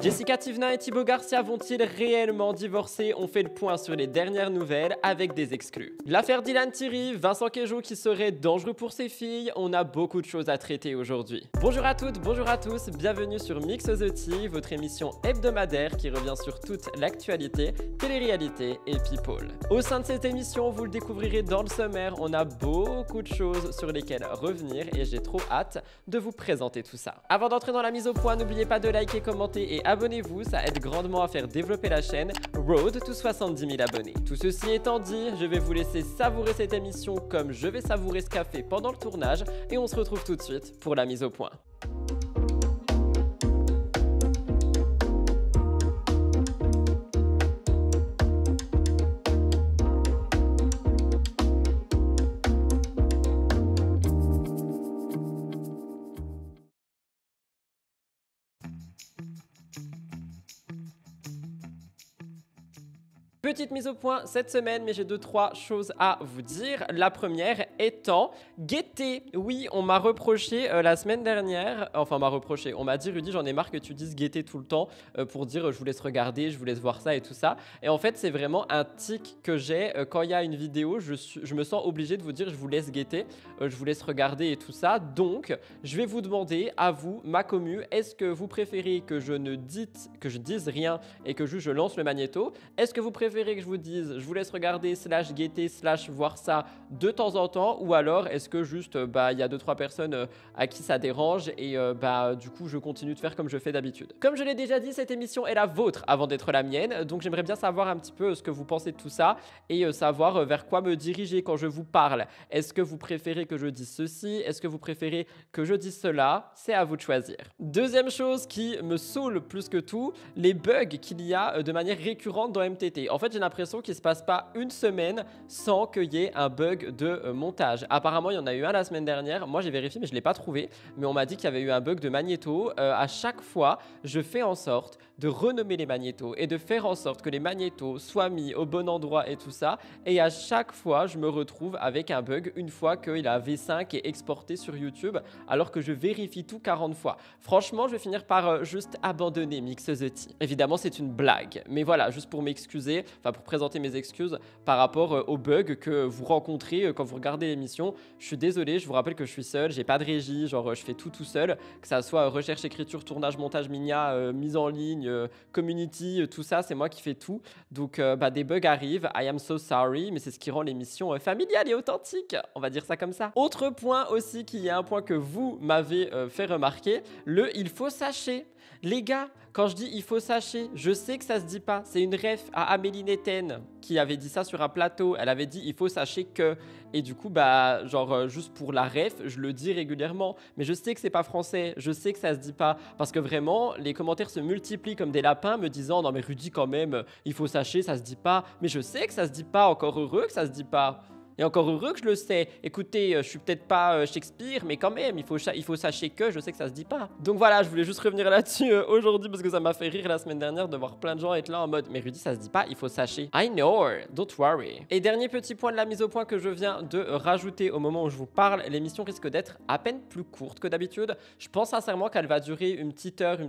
Jessica Thivenin et Thibaut Garcia vont-ils réellement divorcer? On fait le point sur les dernières nouvelles avec des exclus. L'affaire Dylan Thierry, Vincent Queijo qui serait dangereux pour ses filles, on a beaucoup de choses à traiter aujourd'hui. Bonjour à toutes, bonjour à tous, bienvenue sur Mix the Tea, votre émission hebdomadaire qui revient sur toute l'actualité, télé-réalité et people. Au sein de cette émission, vous le découvrirez dans le sommaire, on a beaucoup de choses sur lesquelles revenir et j'ai trop hâte de vous présenter tout ça. Avant d'entrer dans la mise au point, n'oubliez pas de liker, commenter et abonnez-vous, ça aide grandement à faire développer la chaîne Road to 70 000 abonnés. Tout ceci étant dit, je vais vous laisser savourer cette émission comme je vais savourer ce café pendant le tournage et on se retrouve tout de suite pour la mise au point. Petite mise au point cette semaine, mais j'ai 2-3 choses à vous dire. La première étant guetter. Oui, on m'a reproché la semaine dernière, enfin on m'a reproché, on m'a dit Rudy, j'en ai marre que tu dises guetter tout le temps pour dire je vous laisse regarder, je vous laisse voir ça et tout ça. Et en fait, c'est vraiment un tic que j'ai quand il y a une vidéo, je me sens obligé de vous dire je vous laisse guetter, je vous laisse regarder et tout ça. Donc, je vais vous demander à vous, ma commu, est-ce que vous préférez que je dise rien et que juste je lance le magnéto? Est-ce que vous préférez que je vous dise je vous laisse regarder / guetter / voir ça de temps en temps, ou alors est-ce que juste il y a 2-3 personnes à qui ça dérange et du coup je continue de faire comme je fais d'habitude. Comme je l'ai déjà dit, cette émission est la vôtre avant d'être la mienne, donc j'aimerais bien savoir un petit peu ce que vous pensez de tout ça et savoir vers quoi me diriger quand je vous parle. Est-ce que vous préférez que je dise ceci? Est-ce que vous préférez que je dise cela? C'est à vous de choisir. Deuxième chose qui me saoule plus que tout, les bugs qu'il y a de manière récurrente dans MTT. En fait, j'ai l'impression qu'il ne se passe pas une semaine sans qu'il y ait un bug de montage. Apparemment, il y en a eu un la semaine dernière. Moi, j'ai vérifié, mais je ne l'ai pas trouvé. Mais on m'a dit qu'il y avait eu un bug de magnéto. À chaque fois, je fais en sorte de renommer les magnétos et de faire en sorte que les magnétos soient mis au bon endroit et tout ça. Et à chaque fois, je me retrouve avec un bug une fois qu'il a V5 et exporté sur YouTube, alors que je vérifie tout 40 fois. Franchement, je vais finir par juste abandonner Mix the Tea. Évidemment, c'est une blague. Mais voilà, juste pour m'excuser, pour présenter mes excuses par rapport aux bugs que vous rencontrez quand vous regardez l'émission. Je suis désolé, je vous rappelle que je suis seul, j'ai pas de régie, genre je fais tout seul, que ça soit recherche, écriture, tournage, montage, mise en ligne, community, tout ça, c'est moi qui fais tout. Donc des bugs arrivent, I am so sorry, mais c'est ce qui rend l'émission familiale et authentique, on va dire ça comme ça. Autre point aussi, qui est un point que vous m'avez fait remarquer, il faut sacher. Les gars, quand je dis il faut sacher, je sais que ça se dit pas. C'est une ref à Amélie Netten qui avait dit ça sur un plateau. Elle avait dit il faut sacher que. Et du coup, juste pour la ref, je le dis régulièrement. Mais je sais que c'est pas français. Je sais que ça se dit pas. Parce que vraiment, les commentaires se multiplient comme des lapins me disant non mais Rudy quand même, il faut sacher, ça se dit pas. Mais je sais que ça se dit pas. Encore heureux que ça se dit pas. Et encore heureux que je le sais. Écoutez, je suis peut-être pas Shakespeare, mais quand même, il faut sachez que je sais que ça se dit pas. Donc voilà, je voulais juste revenir là-dessus aujourd'hui parce que ça m'a fait rire la semaine dernière de voir plein de gens être là en mode mais Rudy, ça se dit pas, il faut sachez. I know, don't worry. Et dernier petit point de la mise au point que je viens de rajouter au moment où je vous parle, l'émission risque d'être à peine plus courte que d'habitude. Je pense sincèrement qu'elle va durer une petite heure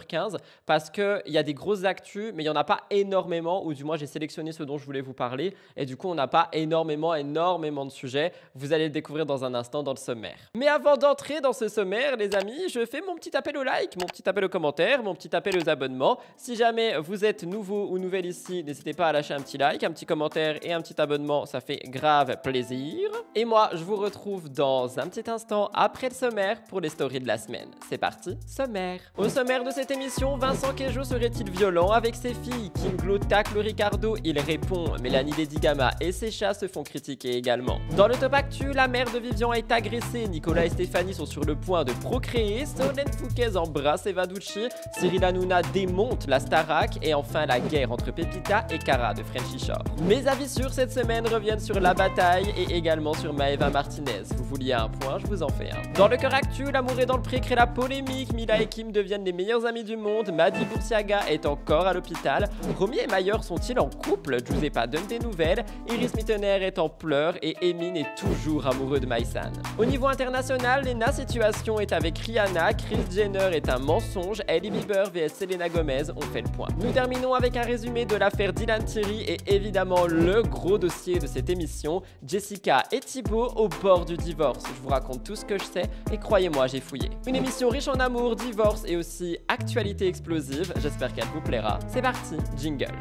15 parce qu'il y a des grosses actus, mais il n'y en a pas énormément, ou du moins j'ai sélectionné ce dont je voulais vous parler et du coup on n'a pas énormément de sujets. Vous allez le découvrir dans un instant dans le sommaire. Mais avant d'entrer dans ce sommaire, les amis, je fais mon petit appel au like, mon petit appel aux commentaires, mon petit appel aux abonnements. Si jamais vous êtes nouveau ou nouvelle ici, n'hésitez pas à lâcher un petit like, un petit commentaire et un petit abonnement, ça fait grave plaisir. Et moi, je vous retrouve dans un petit instant après le sommaire pour les stories de la semaine. C'est parti, sommaire. Au sommaire de cette émission, Vincent Queijo serait-il violent avec ses filles? Kim Glo tacle Ricardo, il répond. Mélanie Dedigama et ses chats se font critiquer également. Dans le top actu, la mère de Vivian est agressée, Nicolas et Stéphanie sont sur le point de procréer, Solène Fouquez embrasse Eva Ducci, Cyril Hanouna démonte la Starac et enfin la guerre entre Pepita et Cara de Frenchy Shore. Mes avis sur cette semaine reviennent sur la bataille et également sur Maëva Martinez. Vous vouliez un point, je vous en fais un. Dans le cœur actu, l'amour est dans le pré crée la polémique, Mila et Kim deviennent les meilleurs amis du monde, Madi Boursiaga est encore à l'hôpital, Romy et Mayer sont-ils en couple? Giuseppa donne des nouvelles, Iris Mittener est en pleurs Bieber et Emin est toujours amoureux de Maïsan. Au niveau international, Lena Situation est avec Rihanna, Kris Jenner est un mensonge, Hailey Bieber vs Selena Gomez, on fait le point. Nous terminons avec un résumé de l'affaire Dylan Thierry et évidemment le gros dossier de cette émission, Jessica et Thibaut au bord du divorce. Je vous raconte tout ce que je sais et croyez-moi, j'ai fouillé. Une émission riche en amour, divorce et aussi actualité explosive, j'espère qu'elle vous plaira. C'est parti, jingle.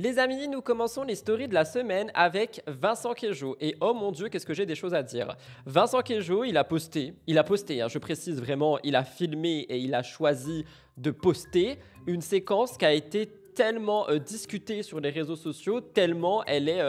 Les amis, nous commençons les stories de la semaine avec Vincent Queijo. Et oh mon Dieu, qu'est-ce que j'ai des choses à dire. Vincent Queijo, il a posté, je précise vraiment, il a filmé et il a choisi de poster une séquence qui a été tellement discutée sur les réseaux sociaux, tellement elle est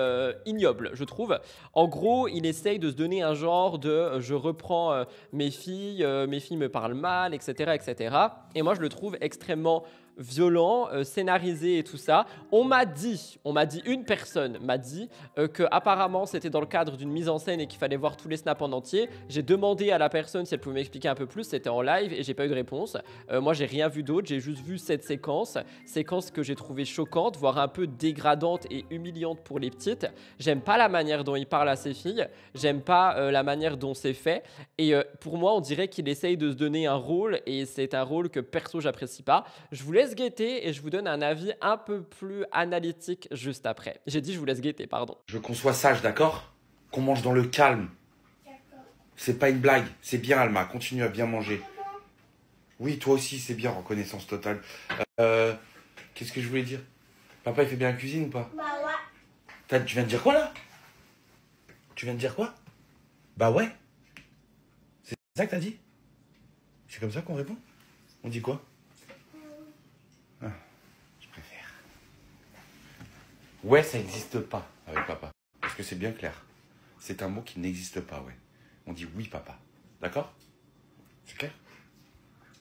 ignoble, je trouve. En gros, il essaye de se donner un genre de je reprends mes filles me parlent mal, etc., etc. Et moi, je le trouve extrêmement violent, scénarisé et tout ça. Une personne m'a dit que apparemment c'était dans le cadre d'une mise en scène et qu'il fallait voir tous les snaps en entier. J'ai demandé à la personne si elle pouvait m'expliquer un peu plus, c'était en live et j'ai pas eu de réponse. Moi j'ai rien vu d'autre, j'ai juste vu cette séquence que j'ai trouvée choquante, voire un peu dégradante et humiliante pour les petites. J'aime pas la manière dont il parle à ses filles, j'aime pas la manière dont c'est fait et pour moi on dirait qu'il essaye de se donner un rôle et c'est un rôle que perso j'apprécie pas. Je vous laisse guetter et je vous donne un avis un peu plus analytique juste après. J'ai dit je vous laisse guetter, pardon. Je veux qu'on soit sage, d'accord? Qu'on mange dans le calme. C'est pas une blague, c'est bien Alma, continue à bien manger. Oui, toi aussi, c'est bien, reconnaissance totale. Qu'est-ce que je voulais dire? Papa, il fait bien la cuisine ou pas? Bah ouais. Tu viens de dire quoi là? Tu viens de dire quoi? Bah ouais. C'est ça que t'as dit? C'est comme ça qu'on répond? On dit quoi? Ah, je préfère. Ouais, ça n'existe pas avec papa. Parce que c'est bien clair. C'est un mot qui n'existe pas, ouais. On dit oui, papa. D'accord? C'est clair?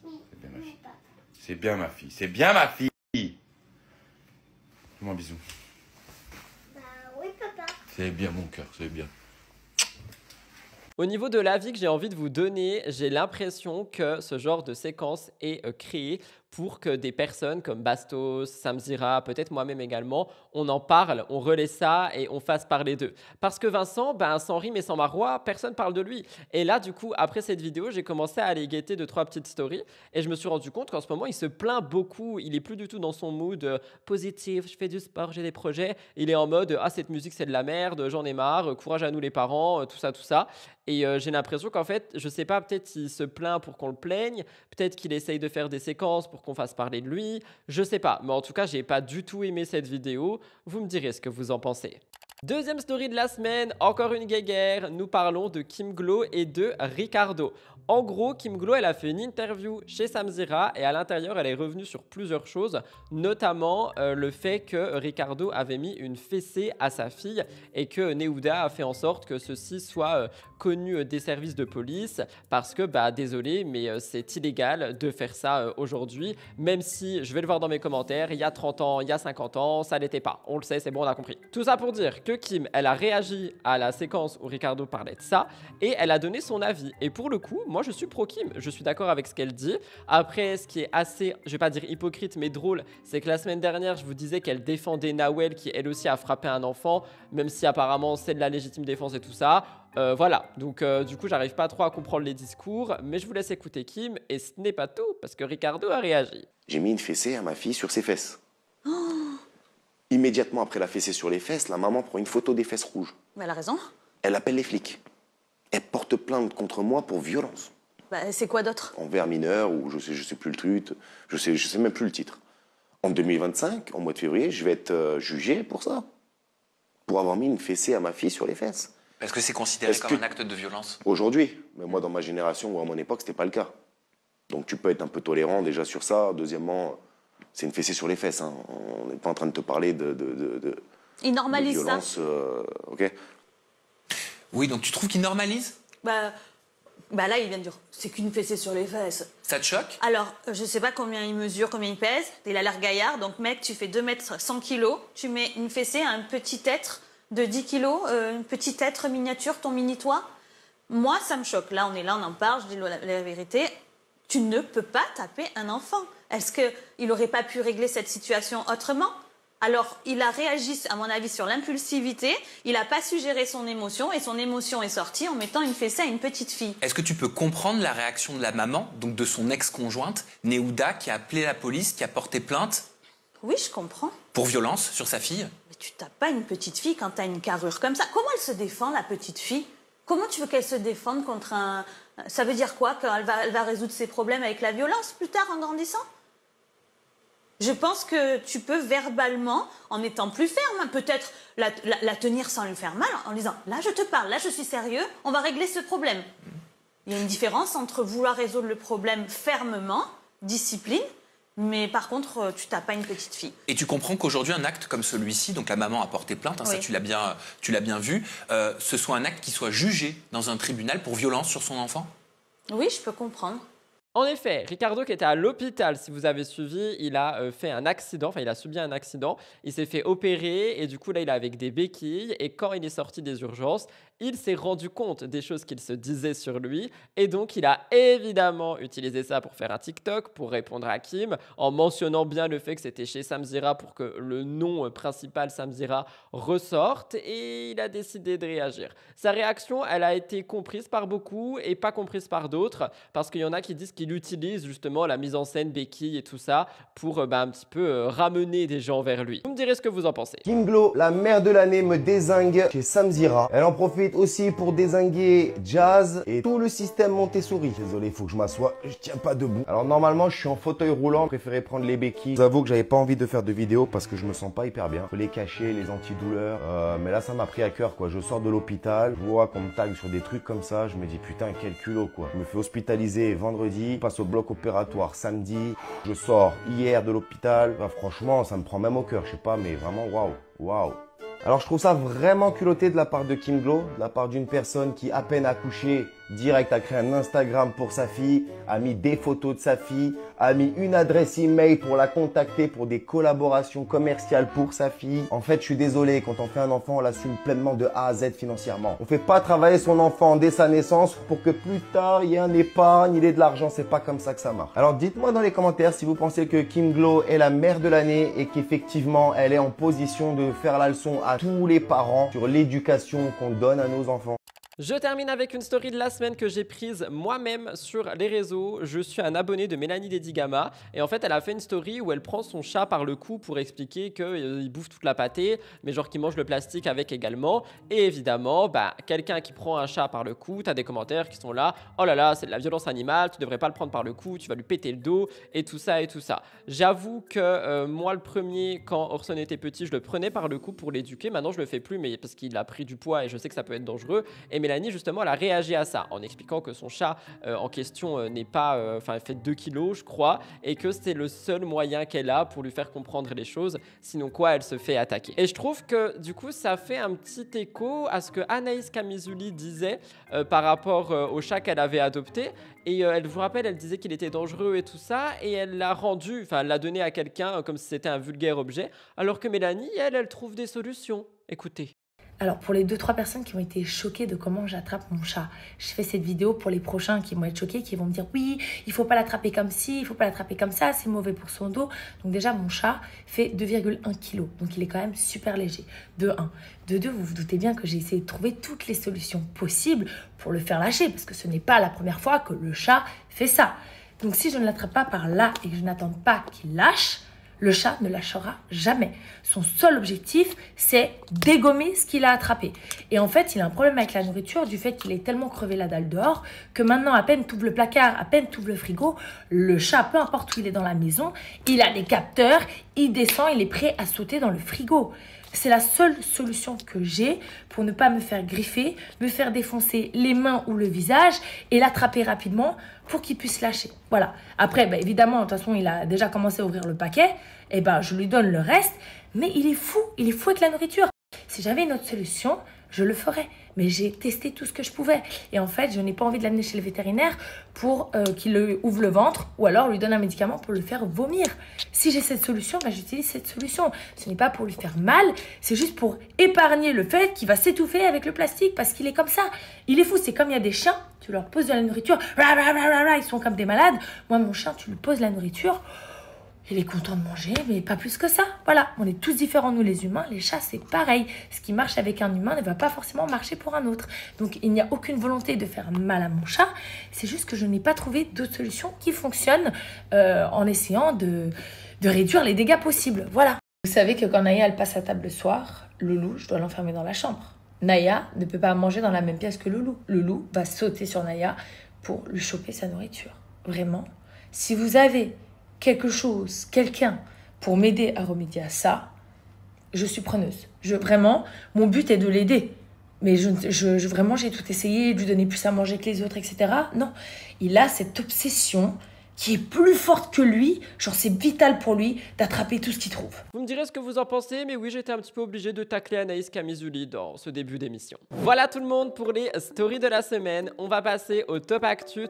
Oui. C'est bien ma fille. Papa. C'est bien ma fille. C'est bien ma fille. Fais-moi un bisou. Bah oui, papa. C'est bien mon cœur, c'est bien. Au niveau de l'avis que j'ai envie de vous donner, j'ai l'impression que ce genre de séquence est créé pour que des personnes comme Bastos, Samzira, peut-être moi-même également, on en parle, on relaie ça et on fasse parler d'eux. Parce que Vincent, sans rime et sans marois, personne parle de lui. Et là, du coup, après cette vidéo, j'ai commencé à aller guetter 2-3 petites stories et je me suis rendu compte qu'en ce moment, il se plaint beaucoup. Il est plus du tout dans son mood positif, je fais du sport, j'ai des projets. Il est en mode ah, cette musique, c'est de la merde, j'en ai marre, courage à nous les parents, tout ça, tout ça. Et j'ai l'impression qu'en fait, je sais pas, peut-être qu'il se plaint pour qu'on le plaigne, peut-être qu'il essaye de faire des séquences pour qu'on fasse parler de lui, je sais pas. Mais en tout cas, j'ai pas du tout aimé cette vidéo. Vous me direz ce que vous en pensez. Deuxième story de la semaine, encore une guéguerre. Nous parlons de Kim Glow et de Ricardo. En gros, Kim Glow, elle a fait une interview chez Samzira et à l'intérieur, elle est revenue sur plusieurs choses, notamment le fait que Ricardo avait mis une fessée à sa fille et que Neouda a fait en sorte que ceci soit connu des services de police parce que, désolé, mais c'est illégal de faire ça aujourd'hui, même si, je vais le voir dans mes commentaires, il y a 30 ans, il y a 50 ans, ça l'était pas. On le sait, c'est bon, on a compris. Tout ça pour dire que Kim, elle a réagi à la séquence où Ricardo parlait de ça et elle a donné son avis. Et pour le coup, moi je suis pro Kim, je suis d'accord avec ce qu'elle dit. Après, ce qui est assez, je vais pas dire hypocrite mais drôle, c'est que la semaine dernière, je vous disais qu'elle défendait Nawel qui elle aussi a frappé un enfant, même si apparemment c'est de la légitime défense et tout ça. Voilà, donc du coup j'arrive pas trop à comprendre les discours, mais je vous laisse écouter Kim et ce n'est pas tout parce que Ricardo a réagi. J'ai mis une fessée à ma fille sur ses fesses. Immédiatement après la fessée sur les fesses, la maman prend une photo des fesses rouges. Mais elle a raison. Elle appelle les flics. Elle porte plainte contre moi pour violence. C'est quoi d'autre? Envers mineur ou je sais plus le truc, je sais même plus le titre. En 2025, en mois de février, je vais être jugé pour ça. Pour avoir mis une fessée à ma fille sur les fesses. Est-ce que c'est considéré comme un acte de violence? Aujourd'hui, mais moi dans ma génération ou à mon époque, c'était pas le cas. Donc tu peux être un peu tolérant déjà sur ça. Deuxièmement, c'est une fessée sur les fesses. Hein. On n'est pas en train de te parler de Il normalise de violence, ça. Ok. Oui, donc tu trouves qu'il normalise? Là, il vient de dire, c'est qu'une fessée sur les fesses. Ça te choque? Alors, je sais pas combien il mesure, combien il pèse. Il a l'air gaillard. Donc, mec, tu fais 2 mètres 100 kilos. Tu mets une fessée à un petit être de 10 kilos, un petit être miniature, ton mini-toi. Moi, ça me choque. Là, on en parle, je dis la vérité. Tu ne peux pas taper un enfant. Est-ce qu'il n'aurait pas pu régler cette situation autrement? Alors, il a réagi, à mon avis, sur l'impulsivité. Il n'a pas su gérer son émotion et son émotion est sortie en mettant une fessée à une petite fille. Est-ce que tu peux comprendre la réaction de la maman, donc de son ex-conjointe, Néouda, qui a appelé la police, qui a porté plainte Oui, je comprends. pour violence sur sa fille? Mais tu tapes pas une petite fille quand tu as une carrure comme ça. Comment elle se défend, la petite fille? Comment tu veux qu'elle se défende contre un... Ça veut dire quoi? Elle va résoudre ses problèmes avec la violence plus tard en grandissant? Je pense que tu peux verbalement, en étant plus ferme, peut-être la tenir sans lui faire mal, en lui disant « Là, je te parle, là, je suis sérieux, on va régler ce problème. » Il y a une différence entre vouloir résoudre le problème fermement, discipline, mais par contre, tu tapes pas une petite fille. Et tu comprends qu'aujourd'hui, un acte comme celui-ci, donc la maman a porté plainte, hein, Oui. ça tu l'as bien vu, ce soit un acte qui soit jugé dans un tribunal pour violence sur son enfant? Oui, je peux comprendre. En effet, Ricardo qui était à l'hôpital, si vous avez suivi, il a fait un accident, enfin il a subi un accident, il s'est fait opérer et du coup là il est avec des béquilles et quand il est sorti des urgences, il s'est rendu compte des choses qu'il se disait sur lui et donc il a évidemment utilisé ça pour faire un TikTok, pour répondre à Kim, en mentionnant bien le fait que c'était chez Samzira pour que le nom principal Samzira ressorte et il a décidé de réagir. Sa réaction, elle a été comprise par beaucoup et pas comprise par d'autres parce qu'il y en a qui disent qu'il utilise justement la mise en scène béquille et tout ça pour un petit peu ramener des gens vers lui. Vous me direz ce que vous en pensez. Kim Glow, la mère de l'année, me dézingue chez Samzira. Elle en profite aussi pour dézinguer Jazz et tout le système Montessori. Désolé, il faut que je m'assoie, je tiens pas debout. Alors normalement, je suis en fauteuil roulant, je préférais prendre les béquilles. Je vous avoue que j'avais pas envie de faire de vidéo parce que je me sens pas hyper bien. Faut les cacher, les antidouleurs. Mais là, ça m'a pris à cœur quoi. Je sors de l'hôpital, je vois qu'on me tague sur des trucs comme ça. Je me dis putain, quel culot quoi. Je me fais hospitaliser vendredi, je passe au bloc opératoire samedi. Je sors hier de l'hôpital. Bah, franchement, ça me prend même au cœur. Je sais pas, mais vraiment waouh. Alors je trouve ça vraiment culotté de la part de Kim Glow, de la part d'une personne qui à peine accouchée, direct a créé un Instagram pour sa fille, a mis des photos de sa fille, a mis une adresse email pour la contacter pour des collaborations commerciales pour sa fille. En fait, je suis désolé, quand on fait un enfant, on l'assume pleinement de A à Z financièrement. On fait pas travailler son enfant dès sa naissance pour que plus tard il y ait un épargne, il ait de l'argent, c'est pas comme ça que ça marche. Alors dites-moi dans les commentaires si vous pensez que Kim Glow est la mère de l'année et qu'effectivement elle est en position de faire la leçon à tous les parents sur l'éducation qu'on donne à nos enfants. Je termine avec une story de la semaine que j'ai prise moi-même sur les réseaux. Je suis un abonné de Mélanie Dedigama et en fait elle a fait une story où elle prend son chat par le cou pour expliquer qu'il bouffe toute la pâtée mais genre qu'il mange le plastique avec également. Et évidemment, quelqu'un qui prend un chat par le cou, t'as des commentaires qui sont là, oh là là c'est de la violence animale, tu devrais pas le prendre par le cou, tu vas lui péter le dos et tout ça et tout ça. J'avoue que moi le premier, quand Orson était petit, je le prenais par le cou pour l'éduquer. Maintenant je le fais plus mais parce qu'il a pris du poids et je sais que ça peut être dangereux. Et Mélanie justement elle a réagi à ça en expliquant que son chat en question n'est pas, elle fait 2 kilos je crois et que c'est le seul moyen qu'elle a pour lui faire comprendre les choses, sinon quoi elle se fait attaquer. Et je trouve que du coup ça fait un petit écho à ce que Anaïs Camizuli disait par rapport au chat qu'elle avait adopté et elle, je vous rappelle, elle disait qu'il était dangereux et tout ça et elle l'a rendu, elle l'a donné à quelqu'un comme si c'était un vulgaire objet alors que Mélanie elle trouve des solutions. Écoutez. Alors pour les 2-3 personnes qui ont été choquées de comment j'attrape mon chat, je fais cette vidéo pour les prochains qui vont être choqués, qui vont me dire oui, il faut pas l'attraper comme ci, il faut pas l'attraper comme ça, c'est mauvais pour son dos. Donc déjà mon chat fait 2,1 kg, donc il est quand même super léger, de 1. De 2, vous vous doutez bien que j'ai essayé de trouver toutes les solutions possibles pour le faire lâcher, parce que ce n'est pas la première fois que le chat fait ça. Donc si je ne l'attrape pas par là et que je n'attends pas qu'il lâche, le chat ne lâchera jamais. Son seul objectif, c'est dégommer ce qu'il a attrapé. Et en fait, il a un problème avec la nourriture du fait qu'il est tellement crevé la dalle dehors que maintenant, à peine tu ouvres le placard, à peine tu ouvres le frigo, le chat, peu importe où il est dans la maison, il a des capteurs, il descend, il est prêt à sauter dans le frigo. C'est la seule solution que j'ai pour ne pas me faire griffer, me faire défoncer les mains ou le visage et l'attraper rapidement pour qu'il puisse lâcher. Voilà. Après, évidemment, de toute façon, il a déjà commencé à ouvrir le paquet. Et je lui donne le reste. Mais il est fou avec la nourriture. Si j'avais une autre solution, je le ferais. Mais j'ai testé tout ce que je pouvais. Et en fait, je n'ai pas envie de l'amener chez le vétérinaire pour qu'il lui ouvre le ventre ou alors lui donne un médicament pour le faire vomir. Si j'ai cette solution, j'utilise cette solution. Ce n'est pas pour lui faire mal, c'est juste pour épargner le fait qu'il va s'étouffer avec le plastique parce qu'il est comme ça. Il est fou, c'est comme il y a des chiens, tu leur poses de la nourriture, ils sont comme des malades. Moi, mon chien, tu lui poses la nourriture, Il est content de manger, mais pas plus que ça. Voilà, on est tous différents, nous les humains. Les chats, c'est pareil. Ce qui marche avec un humain ne va pas forcément marcher pour un autre. Donc, il n'y a aucune volonté de faire mal à mon chat. C'est juste que je n'ai pas trouvé d'autre solution qui fonctionne en essayant de réduire les dégâts possibles. Voilà. Vous savez que quand Naya, elle passe à table le soir, Loulou, je dois l'enfermer dans la chambre. Naya ne peut pas manger dans la même pièce que Loulou. Loulou va sauter sur Naya pour lui choper sa nourriture. Vraiment. Si vous avez quelque chose, quelqu'un pour m'aider à remédier à ça, je suis preneuse. Vraiment, mon but est de l'aider. Mais vraiment, j'ai tout essayé, de lui donner plus à manger que les autres, etc. Non, il a cette obsession qui est plus forte que lui, genre c'est vital pour lui d'attraper tout ce qu'il trouve. Vous me direz ce que vous en pensez, mais oui, j'étais un petit peu obligé de tacler Anaïs Camizuli dans ce début d'émission. Voilà tout le monde pour les stories de la semaine. On va passer au Top Actu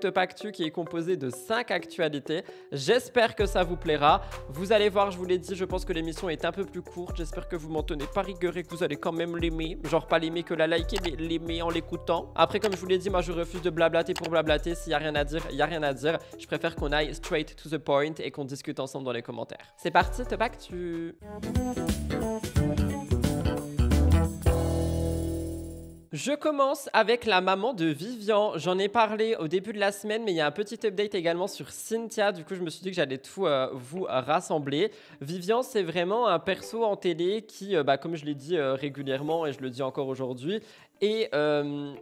qui est composé de 5 actualités. J'espère que ça vous plaira. Vous allez voir, je vous l'ai dit, je pense que l'émission est un peu plus courte. J'espère que vous m'en tenez pas rigueur et que vous allez quand même l'aimer. Genre pas l'aimer que la liker, mais l'aimer en l'écoutant. Après, comme je vous l'ai dit, moi je refuse de blablater pour blablater. S'il y a rien à dire, il y a rien à dire. Je préfère qu'on aille straight to the point et qu'on discute ensemble dans les commentaires. C'est parti, Top Actu. Je commence avec la maman de Vivian. J'en ai parlé au début de la semaine, mais il y a un petit update également sur Cynthia. Du coup, je me suis dit que j'allais tout vous rassembler. Vivian, c'est vraiment un perso en télé qui, comme je l'ai dit régulièrement et je le dis encore aujourd'hui, est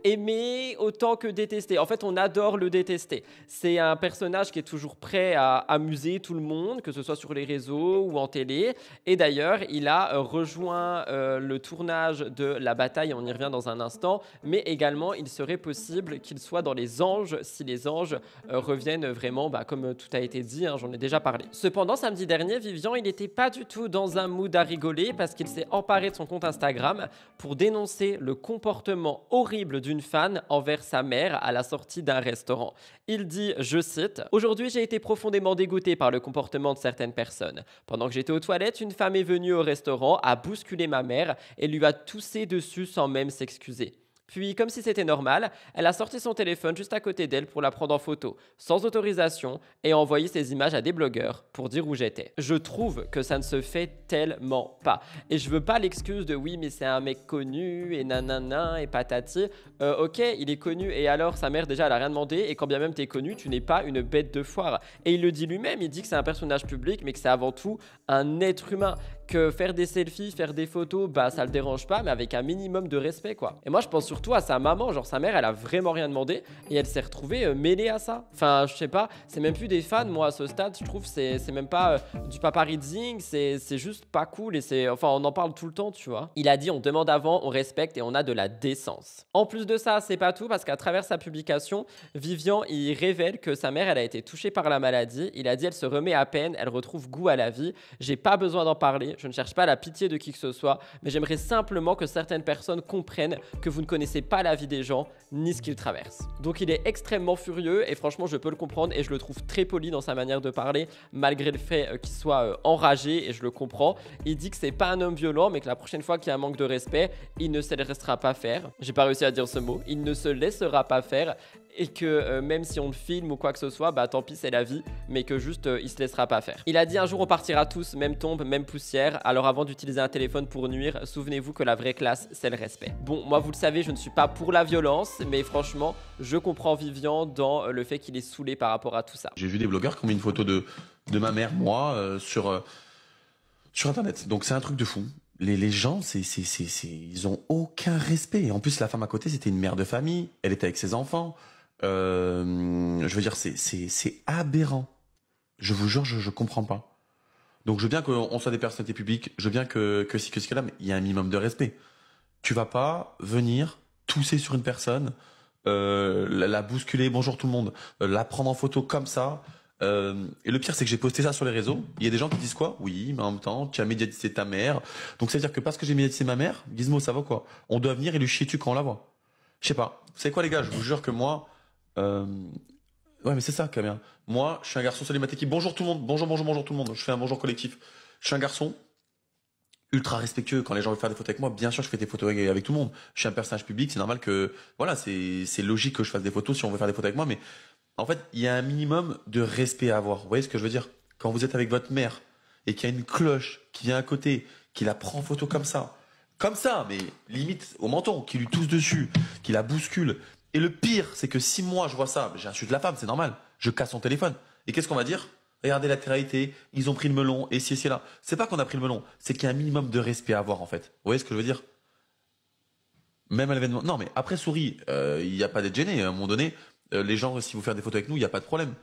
aimé autant que détesté. En fait, on adore le détester. C'est un personnage qui est toujours prêt à amuser tout le monde, que ce soit sur les réseaux ou en télé. Et d'ailleurs, il a rejoint le tournage de La Bataille, on y revient dans un instant, mais également, il serait possible qu'il soit dans Les Anges, si les Anges reviennent vraiment, comme tout a été dit, j'en ai déjà parlé. Cependant, samedi dernier, Vivian, il n'était pas du tout dans un mood à rigoler parce qu'il s'est emparé de son compte Instagram pour dénoncer le comportement horrible d'une fan envers sa mère à la sortie d'un restaurant. Il dit, je cite, « Aujourd'hui, j'ai été profondément dégoûté par le comportement de certaines personnes. Pendant que j'étais aux toilettes, une femme est venue au restaurant, a bousculé ma mère et lui a toussé dessus sans même s'excuser. Puis, comme si c'était normal, elle a sorti son téléphone juste à côté d'elle pour la prendre en photo, sans autorisation, et a envoyé ces images à des blogueurs pour dire où j'étais. Je trouve que ça ne se fait tellement pas. Et je veux pas l'excuse de oui, mais c'est un mec connu, et nanana, et patati. Ok, il est connu, et alors sa mère déjà elle a rien demandé, et quand bien même t'es connu, tu n'es pas une bête de foire. Et il le dit lui-même, il dit que c'est un personnage public, mais que c'est avant tout un être humain. Que faire des selfies, faire des photos, ça le dérange pas, mais avec un minimum de respect, quoi. Et moi, je pense surtout à sa maman, genre sa mère, elle a vraiment rien demandé et elle s'est retrouvée mêlée à ça. Enfin, je sais pas, c'est même plus des fans, moi, à ce stade, je trouve, c'est même pas du paparazzing, c'est juste pas cool et enfin, on en parle tout le temps, tu vois. Il a dit, on demande avant, on respecte et on a de la décence. En plus de ça, c'est pas tout parce qu'à travers sa publication, Vivian, il révèle que sa mère, elle a été touchée par la maladie. Il a dit, elle se remet à peine, elle retrouve goût à la vie. J'ai pas besoin d'en parler. Je ne cherche pas la pitié de qui que ce soit, mais j'aimerais simplement que certaines personnes comprennent que vous ne connaissez pas la vie des gens, ni ce qu'ils traversent. Donc il est extrêmement furieux, et franchement je peux le comprendre, et je le trouve très poli dans sa manière de parler, malgré le fait qu'il soit enragé, et je le comprends. Il dit que c'est pas un homme violent, mais que la prochaine fois qu'il y a un manque de respect, il ne se laissera pas faire. J'ai pas réussi à dire ce mot. Il ne se laissera pas faire, et que même si on le filme ou quoi que ce soit, tant pis, c'est la vie, mais que juste il se laissera pas faire. Il a dit un jour on partira tous, même tombe, même poussière, alors avant d'utiliser un téléphone pour nuire, souvenez-vous que la vraie classe, c'est le respect. Bon, moi vous le savez, je ne suis pas pour la violence, mais franchement, je comprends Vivian dans le fait qu'il est saoulé par rapport à tout ça. J'ai vu des blogueurs qui ont mis une photo de ma mère, moi, sur internet, donc c'est un truc de fou. Les gens, ils ont aucun respect. En plus, la femme à côté, c'était une mère de famille, elle était avec ses enfants. Je veux dire, c'est aberrant. Je vous jure, je comprends pas. Donc je veux bien qu'on soit des personnalités publiques, je veux bien que là, mais il y a un minimum de respect. Tu vas pas venir tousser sur une personne, la bousculer, bonjour tout le monde, la prendre en photo comme ça. Et le pire, c'est que j'ai posté ça sur les réseaux. Il y a des gens qui disent quoi? Oui, mais en même temps, tu as médiatisé ta mère. Donc ça veut dire que parce que j'ai médiatisé ma mère, Gizmo, ça va quoi? On doit venir et lui chier dessus quand on la voit. Je sais pas. Vous savez quoi les gars? Je vous jure que moi... Ouais, mais c'est ça, Camille. Moi, je suis un garçon célibataire. Bonjour tout le monde. Bonjour tout le monde. Je fais un bonjour collectif. Je suis un garçon ultra respectueux. Quand les gens veulent faire des photos avec moi, bien sûr, je fais des photos avec tout le monde. Je suis un personnage public. C'est normal que, voilà, c'est logique que je fasse des photos si on veut faire des photos avec moi. Mais en fait, il y a un minimum de respect à avoir. Vous voyez ce que je veux dire? quand vous êtes avec votre mère et qu'il y a une cloche qui vient à côté, qui la prend en photo comme ça, mais limite au menton, qui lui tousse dessus, qui la bouscule. Et le pire, c'est que si moi je vois ça, j'insulte la femme, c'est normal, je casse son téléphone. Et qu'est-ce qu'on va dire? Regardez la télé-réalité, ils ont pris le melon, et si, là. C'est pas qu'on a pris le melon, c'est qu'il y a un minimum de respect à avoir en fait. Vous voyez ce que je veux dire? Même à l'événement. Non, mais après souris, il n'y a pas d'être gêné. À un moment donné, les gens, si vous faites des photos avec nous, il n'y a pas de problème.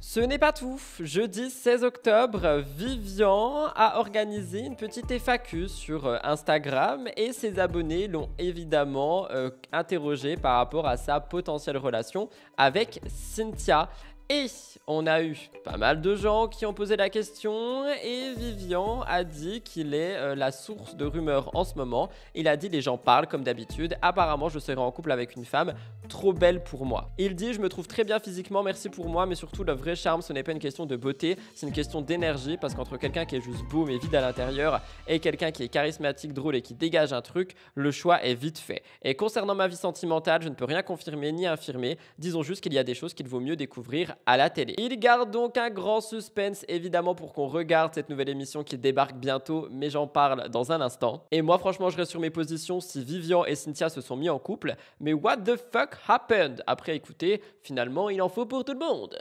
Ce n'est pas tout. Jeudi 16 octobre, Vivian a organisé une petite FAQ sur Instagram et ses abonnés l'ont évidemment interrogé par rapport à sa potentielle relation avec Cynthia. Et on a eu pas mal de gens qui ont posé la question et Vivian a dit qu'il est la source de rumeurs en ce moment. Il a dit les gens parlent comme d'habitude, apparemment je serai en couple avec une femme trop belle pour moi. Il dit je me trouve très bien physiquement, merci pour moi, mais surtout le vrai charme ce n'est pas une question de beauté, c'est une question d'énergie parce qu'entre quelqu'un qui est juste beau mais vide à l'intérieur et quelqu'un qui est charismatique, drôle et qui dégage un truc, le choix est vite fait. Et concernant ma vie sentimentale, je ne peux rien confirmer ni infirmer, disons juste qu'il y a des choses qu'il vaut mieux découvrir à la télé. Il garde donc un grand suspense évidemment pour qu'on regarde cette nouvelle émission qui débarque bientôt, mais j'en parle dans un instant. Et moi franchement je reste sur mes positions si Vivian et Cynthia se sont mis en couple, mais what the fuck happened? Après écoutez, finalement il en faut pour tout le monde.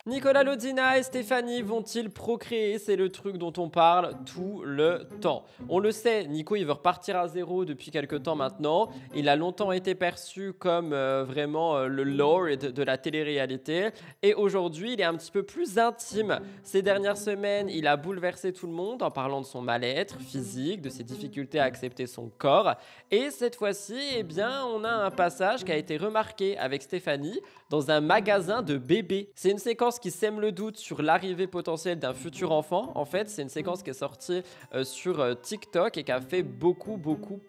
Nicolas Lodina et Stéphanie vont-ils procréer? C'est le truc dont on parle tout le temps. On le sait, Nico il veut repartir à zéro depuis quelques temps maintenant. Il a longtemps été perçu comme vraiment le lord de la télé-réalité. Et aujourd'hui, il est un petit peu plus intime. Ces dernières semaines, il a bouleversé tout le monde en parlant de son mal-être physique, de ses difficultés à accepter son corps. Et cette fois-ci, eh bien, on a un passage qui a été remarqué avec Stéphanie dans un magasin de bébés. C'est une séquence qui sème le doute sur l'arrivée potentielle d'un futur enfant. En fait, c'est une séquence qui est sortie sur TikTok et qui a fait beaucoup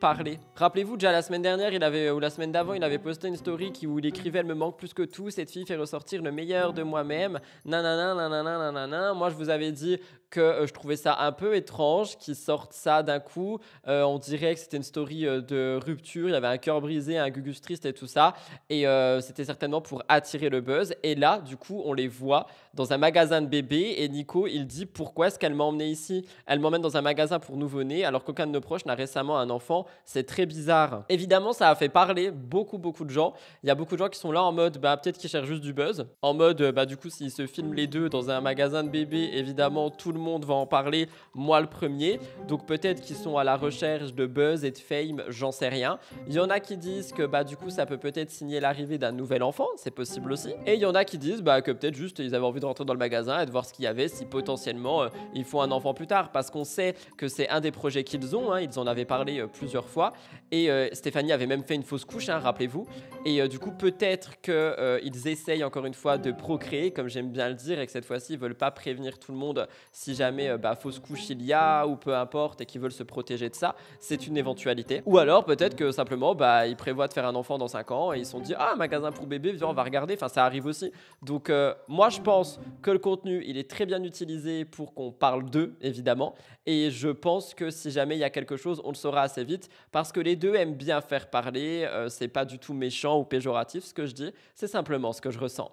parler. Rappelez-vous, déjà la semaine dernière, ou la semaine d'avant, il avait posté une story où il écrivait « Elle me manque plus que tout, cette fille fait ressortir le meilleur de moi-même. Nanana, nanana, nanana. » Moi, je vous avais dit que je trouvais ça un peu étrange qu'ils sortent ça d'un coup. On dirait que c'était une story de rupture. Il y avait un cœur brisé, un Gugus triste et tout ça. Et c'était certainement pour attirer le buzz. Et là, du coup, on les voit dans un magasin de bébés. Et Nico, il dit pourquoi est-ce qu'elle m'a emmené ici? Elle m'emmène dans un magasin pour nouveau-nés alors qu'aucun de nos proches n'a récemment un enfant. C'est très bizarre. Évidemment, ça a fait parler beaucoup de gens. Il y a beaucoup de gens qui sont là en mode peut-être qu'ils cherchent juste du buzz. En mode du coup, s'ils se filment les deux dans un magasin de bébés, évidemment, tout le monde va en parler, moi le premier. Donc peut-être qu'ils sont à la recherche de buzz et de fame, j'en sais rien. Il y en a qui disent que du coup ça peut peut-être signer l'arrivée d'un nouvel enfant, c'est possible aussi. Et il y en a qui disent que peut-être juste ils avaient envie de rentrer dans le magasin et de voir ce qu'il y avait si potentiellement ils font un enfant plus tard, parce qu'on sait que c'est un des projets qu'ils ont, ils en avaient parlé plusieurs fois. Et Stéphanie avait même fait une fausse couche, rappelez-vous. Et du coup peut-être qu'ils essayent encore une fois de procréer, comme j'aime bien le dire, et que cette fois-ci ils veulent pas prévenir tout le monde si jamais fausse couche il y a ou peu importe et qu'ils veulent se protéger de ça. C'est une éventualité. Ou alors peut-être que simplement ils prévoient de faire un enfant dans 5 ans et ils se sont dit magasin pour bébé, viens on va regarder. Enfin ça arrive aussi. Donc moi je pense que le contenu il est très bien utilisé pour qu'on parle d'eux évidemment, et je pense que si jamais il y a quelque chose on le saura assez vite parce que les deux aiment bien faire parler. C'est pas du tout méchant ou péjoratif ce que je dis, c'est simplement ce que je ressens.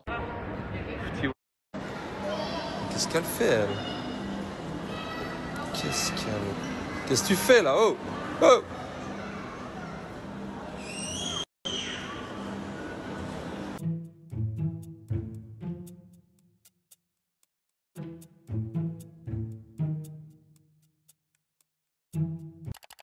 Qu'est-ce qu'elle fait elle? Qu'est-ce que tu fais là? Oh! Oh!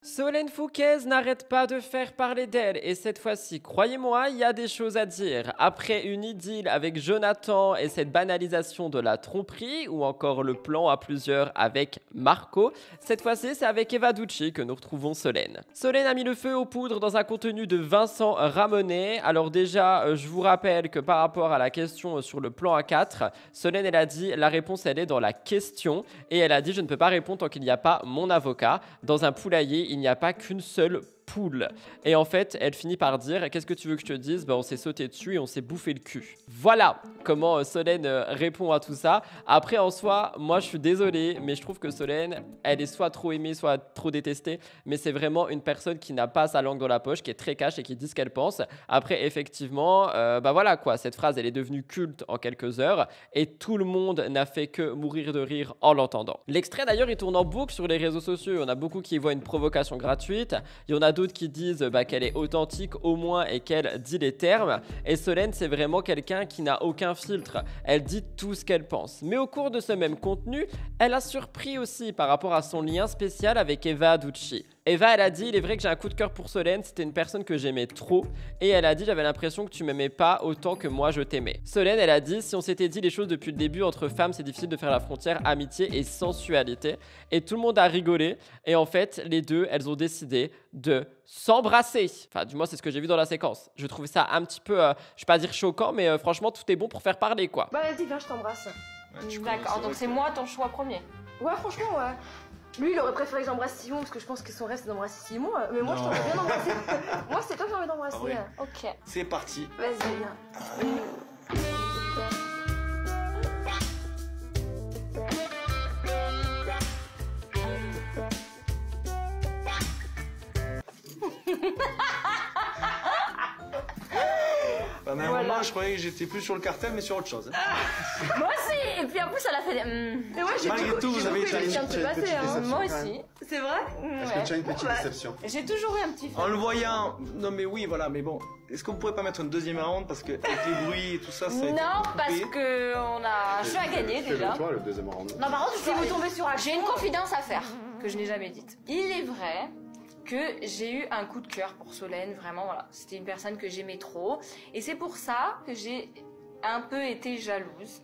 Solène Fouquez n'arrête pas de faire parler d'elle et cette fois-ci, croyez-moi, il y a des choses à dire. Après une idylle avec Jonathan et cette banalisation de la tromperie ou encore le plan à plusieurs avec Marco, cette fois-ci c'est avec Eva Ducci que nous retrouvons Solène. Solène a mis le feu aux poudres dans un contenu de Vincent Ramonet. Alors déjà, je vous rappelle que par rapport à la question sur le plan A4, Solène elle a dit la réponse elle est dans la question et elle a dit je ne peux pas répondre tant qu'il n'y a pas mon avocat. Dans un poulailler, il n'y a pas qu'une seule poule. Et en fait, elle finit par dire, qu'est-ce que tu veux que je te dise? On s'est sauté dessus et on s'est bouffé le cul. Voilà comment Solène répond à tout ça. Après, en soi, moi, je suis désolé, mais je trouve que Solène, elle est soit trop aimée, soit trop détestée. Mais c'est vraiment une personne qui n'a pas sa langue dans la poche, qui est très cash et qui dit ce qu'elle pense. Après, effectivement, voilà quoi, cette phrase, elle est devenue culte en quelques heures et tout le monde n'a fait que mourir de rire en l'entendant. L'extrait d'ailleurs, il tourne en boucle sur les réseaux sociaux. Il y en a beaucoup qui voient une provocation gratuite. Il y en a d'autres qui disent qu'elle est authentique au moins et qu'elle dit les termes. Et Solène, c'est vraiment quelqu'un qui n'a aucun filtre. Elle dit tout ce qu'elle pense. Mais au cours de ce même contenu, elle a surpris aussi par rapport à son lien spécial avec Eva Aducci. Eva, elle a dit, il est vrai que j'ai un coup de cœur pour Solène, c'était une personne que j'aimais trop. Et elle a dit, j'avais l'impression que tu m'aimais pas autant que moi je t'aimais. Solène, elle a dit, si on s'était dit les choses depuis le début, entre femmes, c'est difficile de faire la frontière amitié et sensualité. Et tout le monde a rigolé. Et en fait, les deux, elles ont décidé de s'embrasser. Enfin, du moins, c'est ce que j'ai vu dans la séquence. Je trouvais ça un petit peu, je vais pas dire choquant, mais franchement, tout est bon pour faire parler, quoi. Bah vas-y, viens, je t'embrasse. D'accord, donc c'est moi ton choix premier. Ouais, franchement, ouais. Lui, il aurait préféré que j'embrasse Simon parce que je pense que son rêve c'est d'embrasser Simon. Mais moi, je t'aurais bien embrassé. Moi, c'est toi que j'ai envie d'embrasser. Ah oui. Ok. C'est parti. Vas-y, viens. Bah, mais Voilà. moi, je croyais que j'étais plus sur le cartel, mais sur autre chose. Moi aussi. Et puis en plus, elle a fait des. Et ouais, j'ai Malgré tout, vous avez été une petite déception. Moi aussi. C'est vrai? Est-ce que tu as une petite déception? J'ai toujours eu un petit En le voyant, non mais oui, voilà, mais bon, est-ce qu'on pourrait pas mettre une deuxième round parce que avec les bruits et tout ça, ça a été Non, coupé. parce que on a. Je suis à gagner déjà. Toi, le deuxième round. Non, par contre, Si vous tombez sur un j'ai une confidence à faire que je n'ai jamais dite. Il est vrai que j'ai eu un coup de cœur pour Solène, vraiment, voilà. C'était une personne que j'aimais trop. Et c'est pour ça que j'ai un peu été jalouse.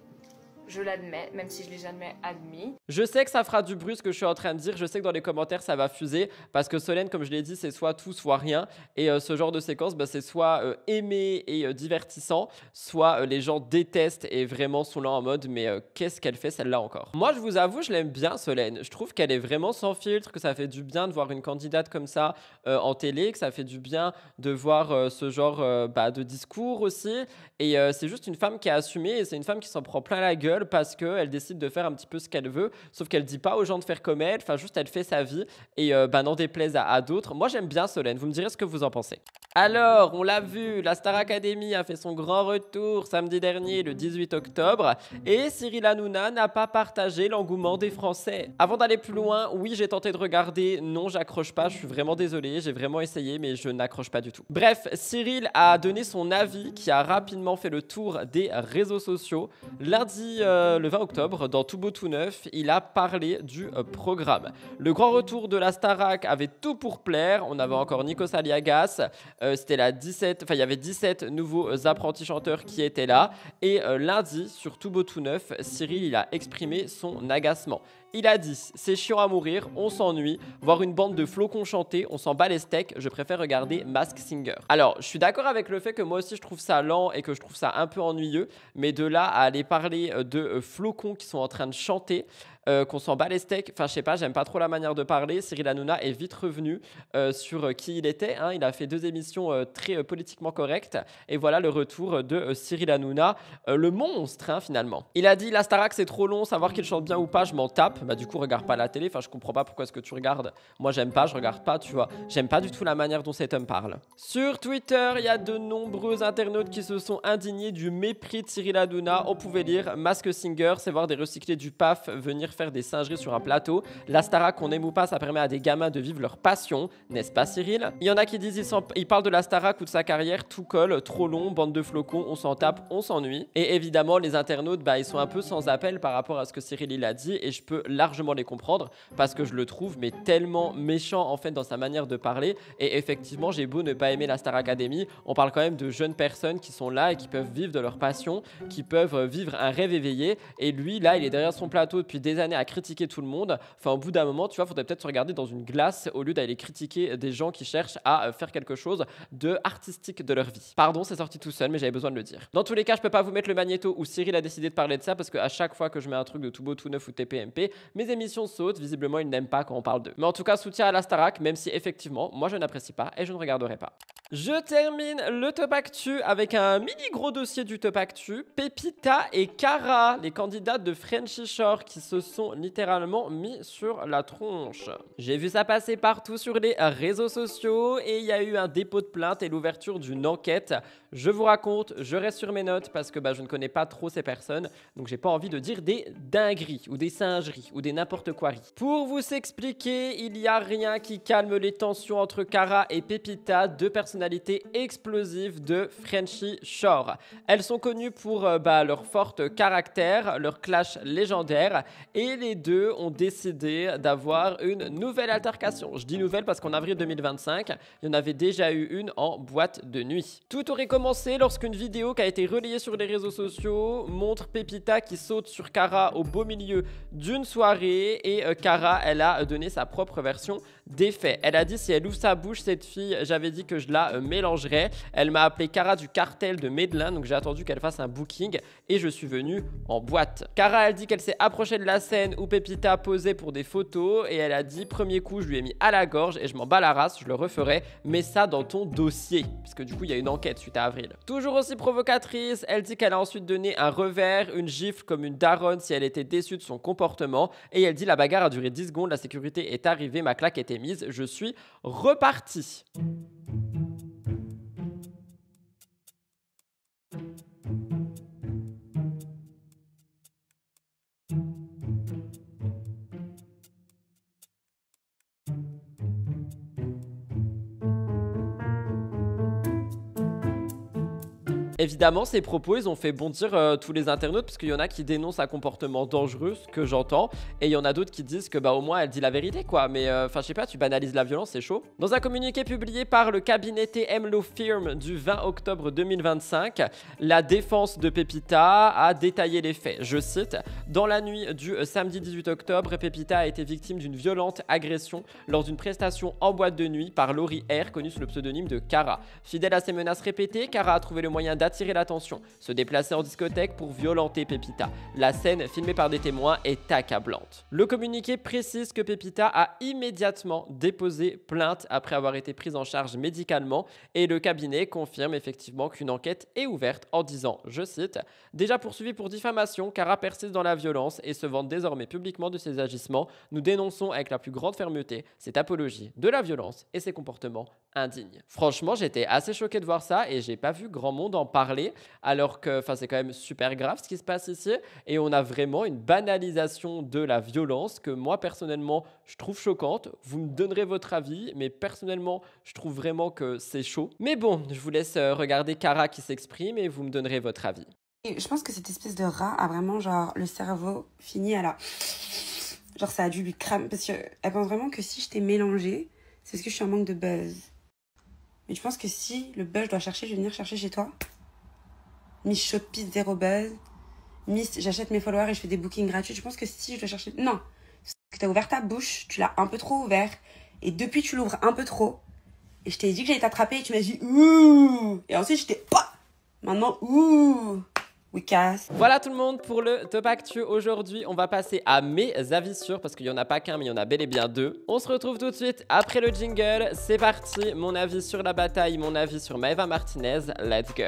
Je l'admets, même si je l'ai jamais admis. Je sais que ça fera du bruit ce que je suis en train de dire. Je sais que dans les commentaires, ça va fuser. Parce que Solène, comme je l'ai dit, c'est soit tout, soit rien. Et ce genre de séquence, c'est soit aimé et divertissant, soit les gens détestent et vraiment sont là en mode mais qu'est-ce qu'elle fait celle-là encore? Moi, je vous avoue, je l'aime bien, Solène. Je trouve qu'elle est vraiment sans filtre, que ça fait du bien de voir une candidate comme ça en télé, que ça fait du bien de voir ce genre de discours aussi. Et c'est juste une femme qui a assumé et c'est une femme qui s'en prend plein la gueule parce qu'elle décide de faire un petit peu ce qu'elle veut, sauf qu'elle dit pas aux gens de faire comme elle, enfin juste elle fait sa vie et n'en déplaise à d'autres. Moi j'aime bien Solène, vous me direz ce que vous en pensez. Alors, on l'a vu, la Star Academy a fait son grand retour samedi dernier, le 18 octobre, et Cyril Hanouna n'a pas partagé l'engouement des Français. Avant d'aller plus loin, oui, j'ai tenté de regarder, non, j'accroche pas, je suis vraiment désolé, j'ai vraiment essayé, mais je n'accroche pas du tout. Bref, Cyril a donné son avis qui a rapidement fait le tour des réseaux sociaux. Lundi, le 20 octobre, dans Tout Beau Tout Neuf, il a parlé du programme. Le grand retour de la Starac avait tout pour plaire, on avait encore Nikos Aliagas, c'était il y avait 17 nouveaux apprentis chanteurs qui étaient là. Et lundi, sur Tout Beau Tout Neuf, Cyril il a exprimé son agacement. Il a dit « C'est chiant à mourir, on s'ennuie. Voir une bande de flocons chanter, on s'en bat les steaks. Je préfère regarder Masked Singer. » Alors, je suis d'accord avec le fait que moi aussi je trouve ça lent et que je trouve ça un peu ennuyeux. Mais de là à aller parler de flocons qui sont en train de chanter, qu'on s'en bat les steaks, enfin je sais pas, j'aime pas trop la manière de parler. Cyril Hanouna est vite revenu sur qui il était, hein. Il a fait 2 émissions très politiquement correctes et voilà le retour de Cyril Hanouna, le monstre hein, finalement. Il a dit la Starac c'est trop long, savoir qu'il chante bien ou pas je m'en tape. Bah du coup regarde pas la télé, enfin je comprends pas pourquoi est-ce que tu regardes. Moi j'aime pas, je regarde pas, tu vois. J'aime pas du tout la manière dont cet homme parle. Sur Twitter, il y a de nombreux internautes qui se sont indignés du mépris de Cyril Hanouna. On pouvait lire Masked Singer, c'est voir des recyclés du PAF venir faire des singeries sur un plateau. La Starac, qu'on aime ou pas, ça permet à des gamins de vivre leur passion, n'est-ce pas Cyril? Il y en a qui disent ils parlent de la Starac ou de sa carrière, tout colle, trop long, bande de flocons, on s'en tape, on s'ennuie. Et évidemment, les internautes, ils sont un peu sans appel par rapport à ce que Cyril il a dit et je peux largement les comprendre parce que je le trouve mais tellement méchant en fait dans sa manière de parler et effectivement, j'ai beau ne pas aimer la Star Academy, on parle quand même de jeunes personnes qui sont là et qui peuvent vivre de leur passion, qui peuvent vivre un rêve éveillé et lui là, il est derrière son plateau depuis des années à critiquer tout le monde. Enfin, au bout d'un moment, tu vois, faudrait peut-être se regarder dans une glace au lieu d'aller critiquer des gens qui cherchent à faire quelque chose de artistique de leur vie. Pardon, c'est sorti tout seul, mais j'avais besoin de le dire. Dans tous les cas, je peux pas vous mettre le magnéto où Cyril a décidé de parler de ça parce qu'à chaque fois que je mets un truc de Tout Beau Tout Neuf ou TPMP, mes émissions sautent. Visiblement, ils n'aiment pas quand on parle d'eux. Mais en tout cas, soutien à la Starac, même si effectivement, moi je n'apprécie pas et je ne regarderai pas. Je termine le Top Actu avec un mini gros dossier du Top Actu. Pepita et Cara, les candidates de Frenchy Shore qui se sont littéralement mis sur la tronche. J'ai vu ça passer partout sur les réseaux sociaux et il y a eu un dépôt de plainte et l'ouverture d'une enquête. Je vous raconte, je reste sur mes notes parce que je ne connais pas trop ces personnes, donc j'ai pas envie de dire des dingueries ou des singeries ou des n'importe quoi. Pour vous expliquer, il n'y a rien qui calme les tensions entre Cara et Pepita, deux personnalités explosives de Frenchy Shore. Elles sont connues pour leur fort caractère, leur clash légendaire, et les deux ont décidé d'avoir une nouvelle altercation. Je dis nouvelle parce qu'en avril 2025, il y en avait déjà eu une en boîte de nuit. Tout aurait commencé lorsqu'une vidéo qui a été relayée sur les réseaux sociaux montre Pepita qui saute sur Cara au beau milieu d'une soirée et Cara, elle a donné sa propre version des faits. Elle a dit si elle ouvre sa bouche, cette fille, j'avais dit que je la mélangerais. Elle m'a appelé Cara du cartel de Medellin, donc j'ai attendu qu'elle fasse un booking et je suis venu en boîte. Cara, elle dit qu'elle s'est approchée de la scène où Pepita posait pour des photos et elle a dit premier coup, je lui ai mis à la gorge et je m'en bats la race, je le referai, mets ça dans ton dossier, puisque du coup il y a une enquête suite à avril. Toujours aussi provocatrice, elle dit qu'elle a ensuite donné un revers, une gifle comme une daronne si elle était déçue de son comportement et elle dit la bagarre a duré 10 secondes, la sécurité est arrivée, ma claque était mise, je suis reparti. Évidemment, ces propos, ils ont fait bondir tous les internautes parce qu'il y en a qui dénoncent un comportement dangereux, ce que j'entends, et il y en a d'autres qui disent que au moins elle dit la vérité quoi, mais enfin je sais pas, tu banalises la violence, c'est chaud. Dans un communiqué publié par le cabinet TM Law Firm du 20 octobre 2025, la défense de Pepita a détaillé les faits. Je cite, dans la nuit du samedi 18 octobre, Pepita a été victime d'une violente agression lors d'une prestation en boîte de nuit par Laurie R, connue sous le pseudonyme de Cara. Fidèle à ses menaces répétées, Cara a trouvé le moyen d'attirer l'attention, se déplacer en discothèque pour violenter Pepita. La scène, filmée par des témoins, est accablante. Le communiqué précise que Pepita a immédiatement déposé plainte après avoir été prise en charge médicalement et le cabinet confirme effectivement qu'une enquête est ouverte en disant, je cite, « Déjà poursuivi pour diffamation, Cara persiste dans la violence et se vante désormais publiquement de ses agissements. Nous dénonçons avec la plus grande fermeté cette apologie de la violence et ses comportements indignes. » Franchement, j'étais assez choqué de voir ça et j'ai pas vu grand monde en parler, alors que c'est quand même super grave ce qui se passe ici et on a vraiment une banalisation de la violence que moi personnellement je trouve choquante. Vous me donnerez votre avis, mais personnellement je trouve vraiment que c'est chaud. Mais bon, je vous laisse regarder Cara qui s'exprime et vous me donnerez votre avis. Et je pense que cette espèce de rat a vraiment le cerveau fini à la... ça a dû lui cramer parce qu'elle pense vraiment que si je t'ai mélangé, c'est parce que je suis en manque de buzz. Mais je pense que si le buzz je dois chercher, je vais venir chercher chez toi. Miss Shopee, zéro buzz. Miss, j'achète mes followers et je fais des bookings gratuits. Je pense que si je dois chercher... Non. Parce que t'as ouvert ta bouche, tu l'as un peu trop ouvert. Et depuis, tu l'ouvres un peu trop. Et je t'ai dit que j'allais t'attraper et tu m'as dit ouh. Et ensuite, je t'ai... Maintenant, ouh. We casse. Voilà tout le monde pour le Top Actu. Aujourd'hui, on va passer à mes avis sûrs parce qu'il n'y en a pas qu'un, mais il y en a bel et bien deux. On se retrouve tout de suite après le jingle. C'est parti. Mon avis sur la bataille, mon avis sur Maëva Martinez. Let's go.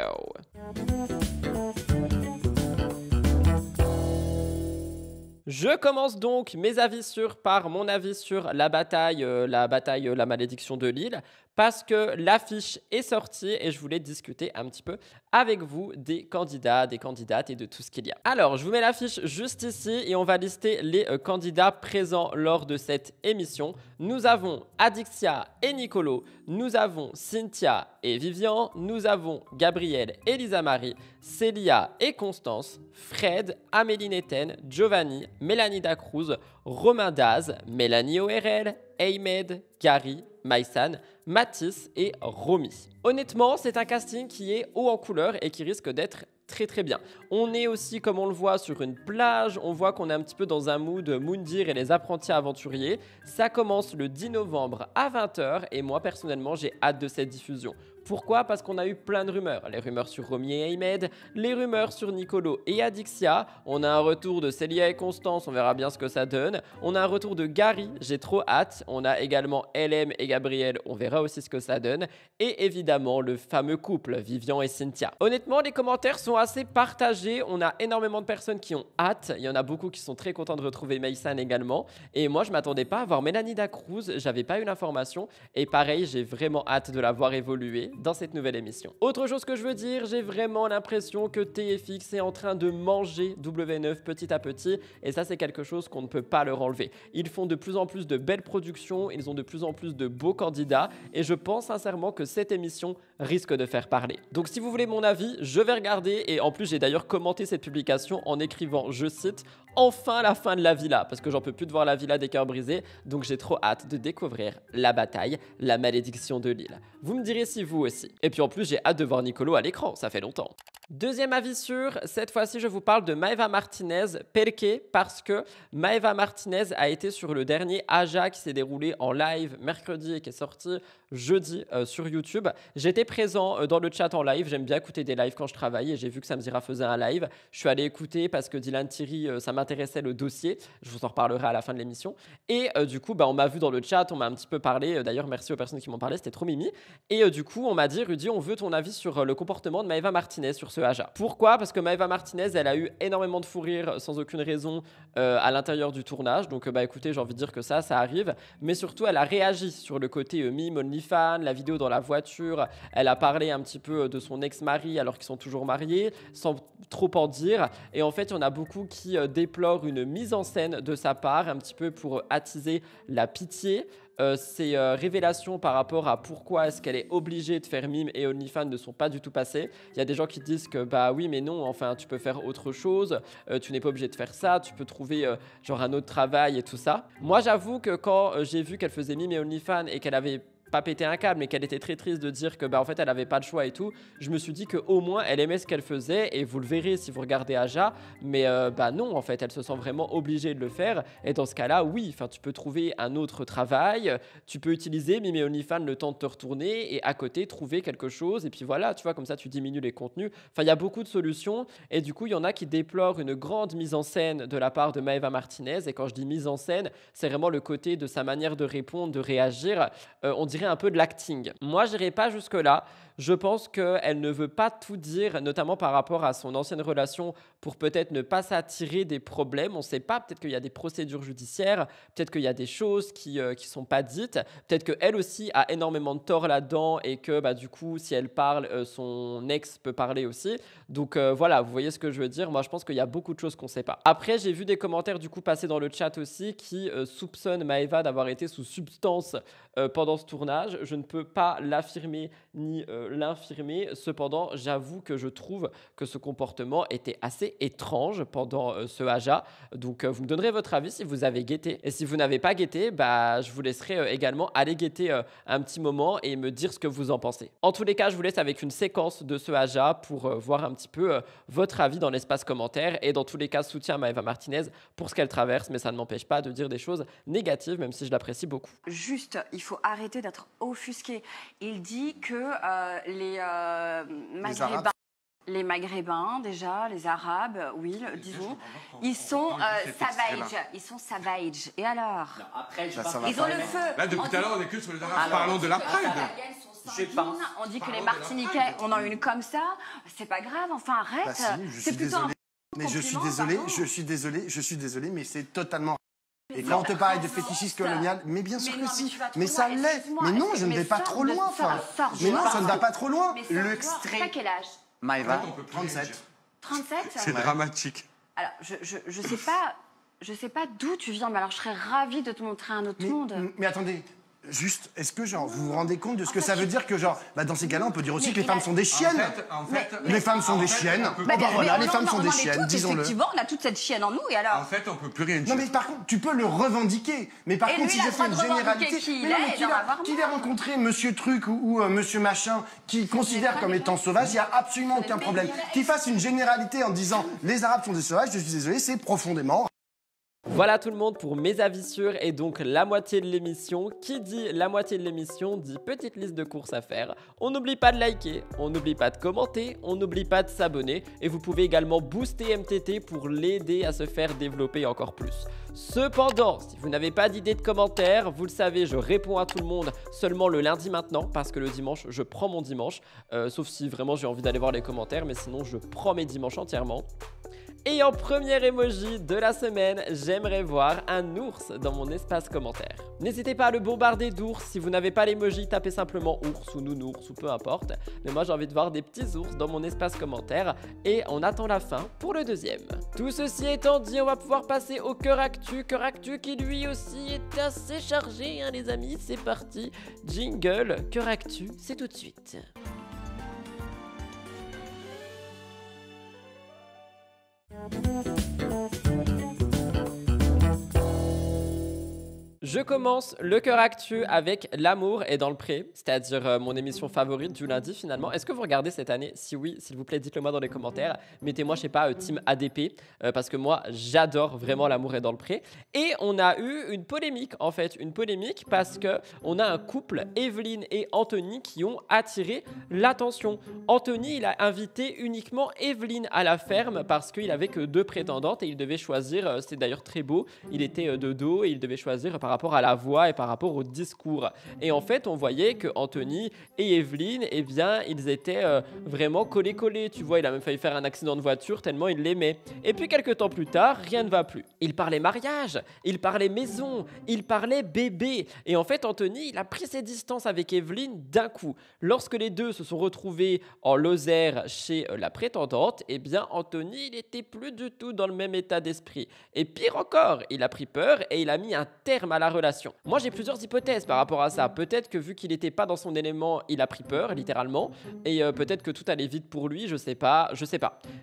Je commence donc mes avis sûrs par mon avis sur la bataille, la malédiction de Lille, parce que l'affiche est sortie et je voulais discuter un petit peu avec vous des candidats, des candidates et de tout ce qu'il y a. Alors, je vous mets l'affiche juste ici et on va lister les candidats présents lors de cette émission. Nous avons Adixia et Nicolo, nous avons Cynthia et Vivian, nous avons Gabrielle et Lisa Marie, Célia et Constance, Fred, Amélie Neten, Giovanni, Mélanie Dacruz, Romain Daz, Mélanie ORL, Aymed, Gary, Maïsan, Mathis et Romy. Honnêtement, c'est un casting qui est haut en couleur et qui risque d'être très très bien. On est aussi, comme on le voit, sur une plage. On voit qu'on est un petit peu dans un mood Moundir et les apprentis aventuriers. Ça commence le 10 novembre à 20 h et moi personnellement j'ai hâte de cette diffusion. Pourquoi? Parce qu'on a eu plein de rumeurs. Les rumeurs sur Romy et Ahmed, les rumeurs sur Nicolo et Adixia. On a un retour de Célia et Constance, on verra bien ce que ça donne. On a un retour de Gary, j'ai trop hâte. On a également LM et Gabriel, on verra aussi ce que ça donne. Et évidemment, le fameux couple, Vivian et Cynthia. Honnêtement, les commentaires sont assez partagés. On a énormément de personnes qui ont hâte. Il y en a beaucoup qui sont très contents de retrouver Maïsan également. Et moi, je m'attendais pas à voir Mélanie Dacruz. J'avais pas eu l'information. Et pareil, j'ai vraiment hâte de la voir évoluer dans cette nouvelle émission. Autre chose que je veux dire, j'ai vraiment l'impression que TFX est en train de manger W9 petit à petit. Et ça, c'est quelque chose qu'on ne peut pas leur enlever. Ils font de plus en plus de belles productions. Ils ont de plus en plus de beaux candidats. Et je pense sincèrement que cette émission risque de faire parler. Donc si vous voulez mon avis, je vais regarder. Et en plus, j'ai d'ailleurs commenté cette publication en écrivant, je cite, « Enfin la fin de la villa », parce que j'en peux plus de voir la villa des cœurs brisés. Donc j'ai trop hâte de découvrir la bataille, la malédiction de l'île. Vous me direz si vous aussi. Et puis en plus, j'ai hâte de voir Nicolo à l'écran, ça fait longtemps. Deuxième avis sûr, cette fois-ci je vous parle de Maeva Martinez. Perché? Parce que Maeva Martinez a été sur le dernier Aja qui s'est déroulé en live mercredi et qui est sorti jeudi sur YouTube. J'étais présent dans le chat en live, j'aime bien écouter des lives quand je travaille et j'ai vu que Samzira faisait un live. Je suis allé écouter parce que Dylan Thierry, ça m'intéressait le dossier, je vous en reparlerai à la fin de l'émission. Et du coup, on m'a vu dans le chat, on m'a un petit peu parlé, d'ailleurs merci aux personnes qui m'ont parlé, c'était trop mimi. Et du coup, on m'a dit, Rudy, on veut ton avis sur le comportement de Maeva Martinez sur ce Aja. Pourquoi? Parce que Maeva Martinez, elle a eu énormément de fou rire sans aucune raison à l'intérieur du tournage. Donc écoutez, j'ai envie de dire que ça arrive. Mais surtout, elle a réagi sur le côté mime, OnlyFans, la vidéo dans la voiture. Elle a parlé un petit peu de son ex-mari alors qu'ils sont toujours mariés, sans trop en dire. Et en fait, il y en a beaucoup qui déplorent une mise en scène de sa part, un petit peu pour attiser la pitié. Ces révélations par rapport à pourquoi est-ce qu'elle est obligée de faire mime et OnlyFans ne sont pas du tout passées. Il y a des gens qui disent que bah oui mais non, enfin tu peux faire autre chose, tu n'es pas obligé de faire ça, tu peux trouver genre un autre travail et tout ça. Moi j'avoue que quand j'ai vu qu'elle faisait mime et OnlyFans et qu'elle avait pas péter un câble mais qu'elle était très triste de dire que en fait elle avait pas de choix et tout, je me suis dit que au moins elle aimait ce qu'elle faisait et vous le verrez si vous regardez Aja, mais non en fait elle se sent vraiment obligée de le faire et dans ce cas-là oui, enfin tu peux trouver un autre travail, tu peux utiliser Mime et OnlyFans le temps de te retourner et à côté trouver quelque chose et puis voilà, tu vois, comme ça tu diminues les contenus. Enfin il y a beaucoup de solutions et du coup il y en a qui déplorent une grande mise en scène de la part de Maeva Martinez et quand je dis mise en scène, c'est vraiment le côté de sa manière de répondre, de réagir, on dirait un peu de l'acting. Moi, j'irai pas jusque-là. Je pense qu'elle ne veut pas tout dire, notamment par rapport à son ancienne relation, pour peut-être ne pas s'attirer des problèmes. On ne sait pas, peut-être qu'il y a des procédures judiciaires, peut-être qu'il y a des choses qui sont pas dites, peut-être qu'elle aussi a énormément de tort là-dedans et que du coup, si elle parle, son ex peut parler aussi. Donc voilà, vous voyez ce que je veux dire. Moi, je pense qu'il y a beaucoup de choses qu'on ne sait pas. Après, j'ai vu des commentaires du coup passer dans le chat aussi qui soupçonnent Maeva d'avoir été sous substance pendant ce tournage. Je ne peux pas l'affirmer ni l'infirmer. Cependant, j'avoue que je trouve que ce comportement était assez étrange pendant ce Aja. Donc, vous me donnerez votre avis si vous avez guetté. Et si vous n'avez pas guetté, je vous laisserai également aller guetter un petit moment et me dire ce que vous en pensez. En tous les cas, je vous laisse avec une séquence de ce Aja pour voir un petit peu votre avis dans l'espace commentaire. Et dans tous les cas, soutien à Maeva Martinez pour ce qu'elle traverse, mais ça ne m'empêche pas de dire des choses négatives, même si je l'apprécie beaucoup. Juste, il faut arrêter d'être offusqué. Il dit que les Maghrébins, déjà, les Arabes, oui, disons, ils sont savage. Ils sont savage. Et alors? Ils ont le feu. Là, depuis tout à l'heure, on est que sur les Arabes. Parlons de la Pride. On dit que les Martiniquais, on en a une comme ça. C'est pas grave, enfin arrête. C'est plutôt un mais je suis désolé, mais c'est totalement... Et quand on te parle de fétichisme colonial, mais bien sûr que si, mais ça l'est. Mais non, je ne vais pas trop loin. Mais non, ça ne va pas trop loin. L'extrait. T'as quel âge? Maëva, 37. 37? C'est dramatique. Alors, je sais pas d'où tu viens, mais alors je serais ravie de te montrer un autre monde. Mais attendez. Juste, est-ce que vous vous rendez compte de ce que ça veut dire que dans ces cas-là, on peut dire aussi que les femmes sont des chiennes. Les femmes sont des chiennes. Voilà, les femmes sont des chiennes, disons-le. Effectivement, on a toute cette chienne en nous, et alors? En fait, on peut plus rien dire. Non, mais par contre, tu peux le revendiquer. Mais par contre, si je fais une généralité, qui a rencontré Monsieur Truc ou Monsieur Machin, qui considère comme étant sauvage, il n'y a absolument aucun problème. Qu'il fasse une généralité en disant les Arabes sont des sauvages, je suis désolé, c'est profondément Voilà tout le monde pour mes avis sûrs et donc la moitié de l'émission. Qui dit la moitié de l'émission dit petite liste de courses à faire. On n'oublie pas de liker, on n'oublie pas de commenter, on n'oublie pas de s'abonner et vous pouvez également booster MTT pour l'aider à se faire développer encore plus. Cependant, si vous n'avez pas d'idée de commentaire, vous le savez, je réponds à tout le monde seulement le lundi maintenant parce que le dimanche, je prends mon dimanche. Sauf si vraiment j'ai envie d'aller voir les commentaires, mais sinon je prends mes dimanches entièrement. Et en premier emoji de la semaine, j'aimerais voir un ours dans mon espace commentaire. N'hésitez pas à le bombarder d'ours. Si vous n'avez pas l'emoji, tapez simplement ours ou nounours ou peu importe. Mais moi j'ai envie de voir des petits ours dans mon espace commentaire. Et on attend la fin pour le deuxième. Tout ceci étant dit, on va pouvoir passer au cœur actu. Cœur actu qui lui aussi est assez chargé hein, les amis. C'est parti, jingle, cœur actu, c'est tout de suite. Je commence le cœur actu avec L'amour est dans le pré, c'est-à-dire mon émission favorite du lundi finalement. Est-ce que vous regardez cette année? Si oui, s'il vous plaît, dites-le moi dans les commentaires. Mettez-moi, je sais pas, team ADP, parce que moi, j'adore vraiment L'amour est dans le pré. Et on a eu une polémique, en fait, une polémique parce que on a un couple, Evelyne et Anthony, qui ont attiré l'attention. Anthony, il a invité uniquement Evelyne à la ferme parce qu'il avait que 2 prétendantes et il devait choisir, c'est d'ailleurs très beau, il était de dos et il devait choisir par rapport à la voix et par rapport au discours. Et en fait, on voyait que Anthony et Evelyne, eh bien, ils étaient vraiment collés-collés. Tu vois, il a même failli faire un accident de voiture tellement il l'aimait. Et puis, quelques temps plus tard, rien ne va plus. Il parlait mariage, il parlait maison, il parlait bébé. Et en fait, Anthony, il a pris ses distances avec Evelyne d'un coup. Lorsque les deux se sont retrouvés en Lozère chez la prétendante, eh bien, Anthony, il n'était plus du tout dans le même état d'esprit. Et pire encore, il a pris peur et il a mis un terme à la relation. Moi, j'ai plusieurs hypothèses par rapport à ça. Peut-être que vu qu'il n'était pas dans son élément, il a pris peur, littéralement. Et peut-être que tout allait vite pour lui, je sais pas.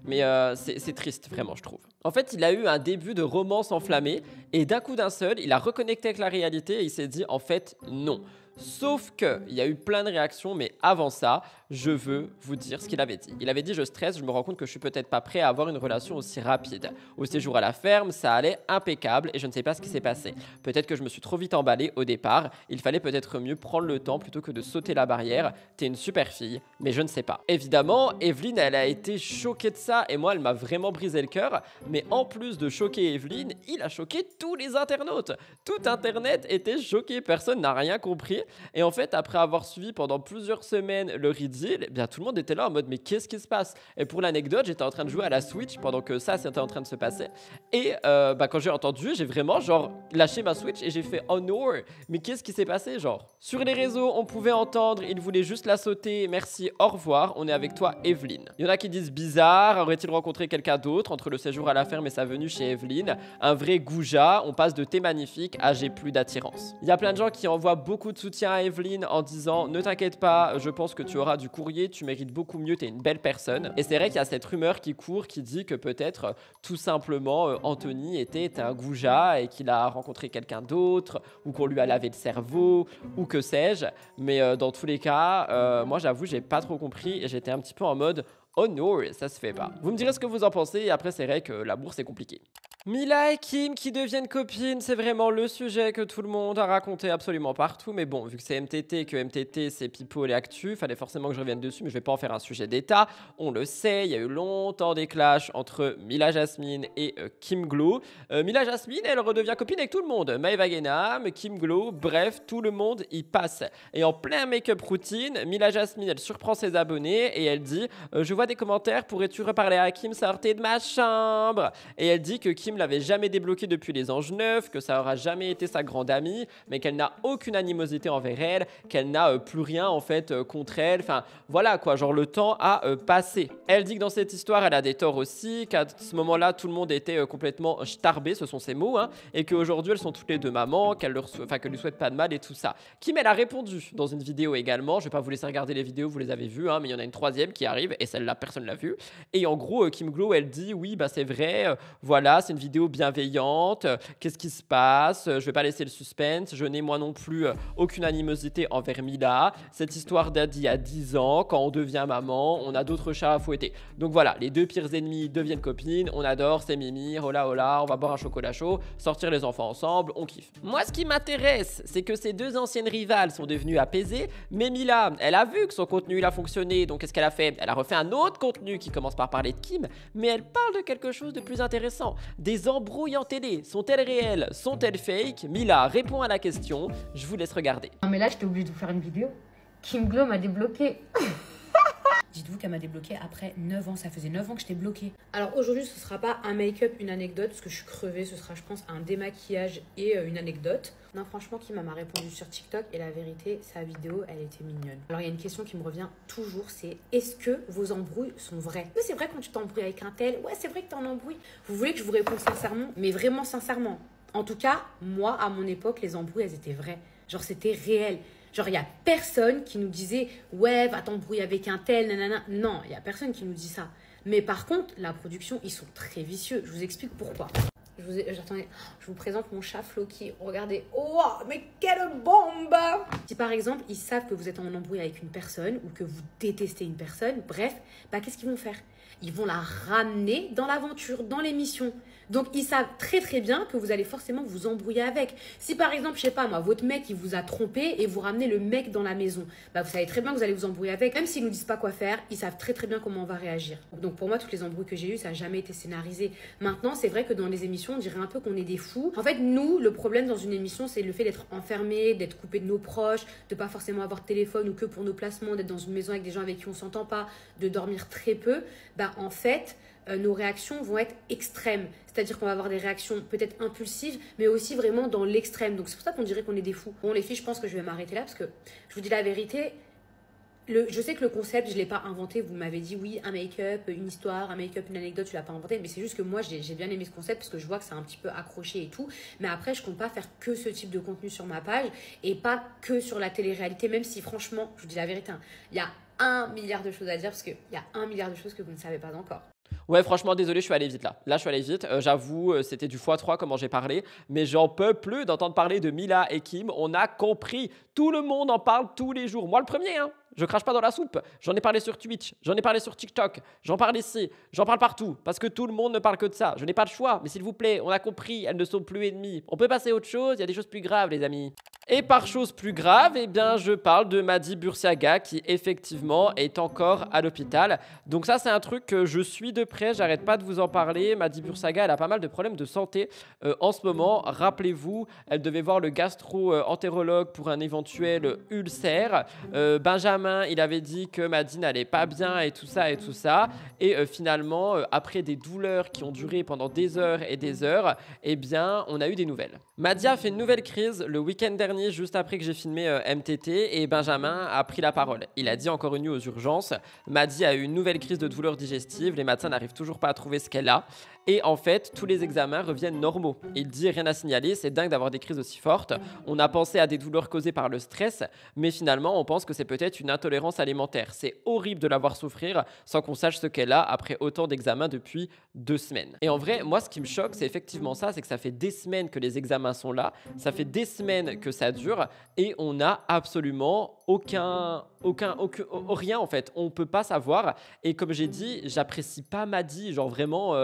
Mais c'est triste, vraiment, je trouve. En fait, il a eu un début de romance enflammée. Et d'un coup d'un seul, il a reconnecté avec la réalité et il s'est dit, en fait, non. Sauf qu'il y a eu plein de réactions, mais avant ça, je veux vous dire ce qu'il avait dit. Il avait dit « Je stresse, je me rends compte que je suis peut-être pas prêt à avoir une relation aussi rapide. Au séjour à la ferme, ça allait impeccable et je ne sais pas ce qui s'est passé. Peut-être que je me suis trop vite emballé au départ. Il fallait peut-être mieux prendre le temps plutôt que de sauter la barrière. T'es une super fille, mais je ne sais pas. » Évidemment, Evelyne, elle a été choquée de ça et moi, elle m'a vraiment brisé le cœur. Mais en plus de choquer Evelyne, il a choqué tous les internautes. Tout Internet était choqué, personne n'a rien compris. Et en fait, après avoir suivi pendant plusieurs semaines le reveal, eh bien tout le monde était là en mode mais qu'est-ce qui se passe? Et pour l'anecdote, j'étais en train de jouer à la Switch pendant que ça c'était en train de se passer. Et quand j'ai entendu, j'ai vraiment genre lâché ma Switch et j'ai fait oh no, mais qu'est-ce qui s'est passé genre? Sur les réseaux, on pouvait entendre il voulait juste la sauter, merci, au revoir, on est avec toi Evelyne. Il y en a qui disent bizarre, aurait-il rencontré quelqu'un d'autre entre le séjour à la ferme et sa venue chez Evelyne? Un vrai goujat, on passe de t'es magnifique à j'ai plus d'attirance. Il y a plein de gens qui envoient beaucoup de soutien à Evelyne en disant ne t'inquiète pas, je pense que tu auras du courrier, tu mérites beaucoup mieux, t'es une belle personne. Et c'est vrai qu'il y a cette rumeur qui court qui dit que peut-être tout simplement Anthony était un goujat et qu'il a rencontré quelqu'un d'autre ou qu'on lui a lavé le cerveau ou que sais-je. Mais dans tous les cas, moi j'avoue j'ai pas trop compris et j'étais un petit peu en mode oh no, ça se fait pas. Vous me direz ce que vous en pensez et après c'est vrai que l'amour c'est compliqué. Mila et Kim qui deviennent copines, c'est vraiment le sujet que tout le monde a raconté absolument partout. Mais bon, vu que c'est MTT, que MTT c'est people et actu, fallait forcément que je revienne dessus, mais je vais pas en faire un sujet d'état. On le sait, il y a eu longtemps des clashs entre Mila Jasmine et Kim Glow. Mila Jasmine, elle redevient copine avec tout le monde. Maeva Genam, Kim Glow, bref, tout le monde y passe. Et en plein make-up routine, Mila Jasmine, elle surprend ses abonnés et elle dit je vois des commentaires, pourrais-tu reparler à Kim, sortez de ma chambre. Et elle dit que Kim l'avait jamais débloqué depuis les Anges 9, que ça aura jamais été sa grande amie, mais qu'elle n'a aucune animosité envers elle, qu'elle n'a plus rien en fait contre elle. Enfin voilà quoi, genre le temps a passé. Elle dit que dans cette histoire, elle a des torts aussi, qu'à ce moment-là, tout le monde était complètement starbé, ce sont ses mots, hein, et qu'aujourd'hui elles sont toutes les deux mamans, qu'elle lui souhaite pas de mal et tout ça. Kim, elle a répondu dans une vidéo également. Je vais pas vous laisser regarder les vidéos, vous les avez vues, hein, mais il y en a une troisième qui arrive et celle-là personne l'a vue. Et en gros, Kim Glow, elle dit oui, bah c'est vrai, voilà, c'est une vidéo bienveillante. Qu'est-ce qui se passe? Je vais pas laisser le suspense. Je n'ai moi non plus aucune animosité envers Mila. Cette histoire date d'il y a 10 ans. Quand on devient maman, on a d'autres chats à fouetter. Donc voilà, les deux pires ennemis deviennent copines. On adore, c'est Mimi, hola hola, on va boire un chocolat chaud, sortir les enfants ensemble, on kiffe. Moi, ce qui m'intéresse, c'est que ces deux anciennes rivales sont devenues apaisées. Mais Mila, elle a vu que son contenu il a fonctionné. Donc qu'est-ce qu'elle a fait? Elle a refait un autre contenu qui commence par parler de Kim, mais elle parle de quelque chose de plus intéressant. Des embrouilles en télé. Sont-elles réelles? Sont-elles fake? Mila répond à la question. Je vous laisse regarder. Non mais là, j'étais obligée de vous faire une vidéo. Kim Glow m'a débloqué. Dites-vous qu'elle m'a débloqué après 9 ans. Ça faisait 9 ans que j'étais bloquée. Alors aujourd'hui, ce sera pas un make-up, une anecdote, parce que je suis crevée. Ce sera, je pense, un démaquillage et une anecdote. Non, franchement, Kim m'a répondu sur TikTok et la vérité, sa vidéo, elle était mignonne. Alors il y a une question qui me revient toujours, c'est est-ce que vos embrouilles sont vraies? Oui, c'est vrai quand tu t'embrouilles avec un tel. Ouais, c'est vrai que t'en embrouilles. Vous voulez que je vous réponde sincèrement? Mais vraiment sincèrement. En tout cas, moi, à mon époque, les embrouilles, elles étaient vraies. Genre, c'était réel. Genre, il n'y a personne qui nous disait « Ouais, va t'embrouiller avec un tel, nanana ». Non, il n'y a personne qui nous dit ça. Mais par contre, la production, ils sont très vicieux. Je vous explique pourquoi. J'attendais, je vous présente mon chat Floki. Regardez. Oh, mais quelle bombe! Si par exemple, ils savent que vous êtes en embrouille avec une personne ou que vous détestez une personne, bref, bah qu'est-ce qu'ils vont faire? Ils vont la ramener dans l'aventure, dans l'émission. Donc, ils savent très très bien que vous allez forcément vous embrouiller avec. Si par exemple, je sais pas moi, votre mec, il vous a trompé et vous ramenez le mec dans la maison, bah vous savez très bien que vous allez vous embrouiller avec. Même s'ils nous disent pas quoi faire, ils savent très très bien comment on va réagir. Donc pour moi, toutes les embrouilles que j'ai eues, ça n'a jamais été scénarisé. Maintenant, c'est vrai que dans les émissions, on dirait un peu qu'on est des fous. En fait, nous, le problème dans une émission, c'est le fait d'être enfermé, d'être coupé de nos proches, de pas forcément avoir de téléphone ou que pour nos placements, d'être dans une maison avec des gens avec qui on s'entend pas, de dormir très peu. Bah en fait, nos réactions vont être extrêmes. C'est-à-dire qu'on va avoir des réactions peut-être impulsives, mais aussi vraiment dans l'extrême. Donc c'est pour ça qu'on dirait qu'on est des fous. Bon les filles, je pense que je vais m'arrêter là parce que je vous dis la vérité, je sais que le concept, je ne l'ai pas inventé. Vous m'avez dit oui, un make-up, une histoire, un make-up, une anecdote, tu ne l'as pas inventé. Mais c'est juste que moi, j'ai bien aimé ce concept parce que je vois que c'est un petit peu accroché et tout. Mais après, je ne compte pas faire que ce type de contenu sur ma page et pas que sur la télé-réalité, même si franchement, je vous dis la vérité, il y a 1 milliard de choses à dire parce qu'il y a 1 milliard de choses que vous ne savez pas encore. Ouais, franchement, désolé, je suis allé vite là. Là, je suis allé vite. J'avoue, c'était du x3 comment j'ai parlé. Mais j'en peux plus d'entendre parler de Mila et Kim. On a compris. Tout le monde en parle tous les jours. Moi, le premier, hein. Je crache pas dans la soupe. J'en ai parlé sur Twitch. J'en ai parlé sur TikTok. J'en parle ici. J'en parle partout. Parce que tout le monde ne parle que de ça. Je n'ai pas de choix. Mais s'il vous plaît, on a compris. Elles ne sont plus ennemies. On peut passer à autre chose. Il y a des choses plus graves, les amis. Et par chose plus grave, eh bien, je parle de Mady Bursiaga qui, effectivement, est encore à l'hôpital. Donc ça, c'est un truc que je suis de près. J'arrête pas de vous en parler. Mady Bursiaga, elle a pas mal de problèmes de santé en ce moment. Rappelez-vous, elle devait voir le gastro-entérologue pour un éventuel ulcère. Benjamin, il avait dit que Mady n'allait pas bien et tout ça et tout ça. Et finalement, après des douleurs qui ont duré pendant des heures et des heures, eh bien, on a eu des nouvelles. Mady a fait une nouvelle crise le week-end dernier, juste après que j'ai filmé MTT, et Benjamin a pris la parole. Il a dit encore une nuit aux urgences, Mady a eu une nouvelle crise de douleur digestive, les médecins n'arrivent toujours pas à trouver ce qu'elle a. Et en fait, tous les examens reviennent normaux. Il dit rien à signaler, c'est dingue d'avoir des crises aussi fortes. On a pensé à des douleurs causées par le stress, mais finalement, on pense que c'est peut-être une intolérance alimentaire. C'est horrible de la voir souffrir sans qu'on sache ce qu'elle a après autant d'examens depuis 2 semaines. Et en vrai, moi, ce qui me choque, c'est effectivement ça, c'est que ça fait des semaines que les examens sont là, ça fait des semaines que ça dure, et on n'a absolument rien en fait. On peut pas savoir. Et comme j'ai dit, j'apprécie pas Mady, genre vraiment.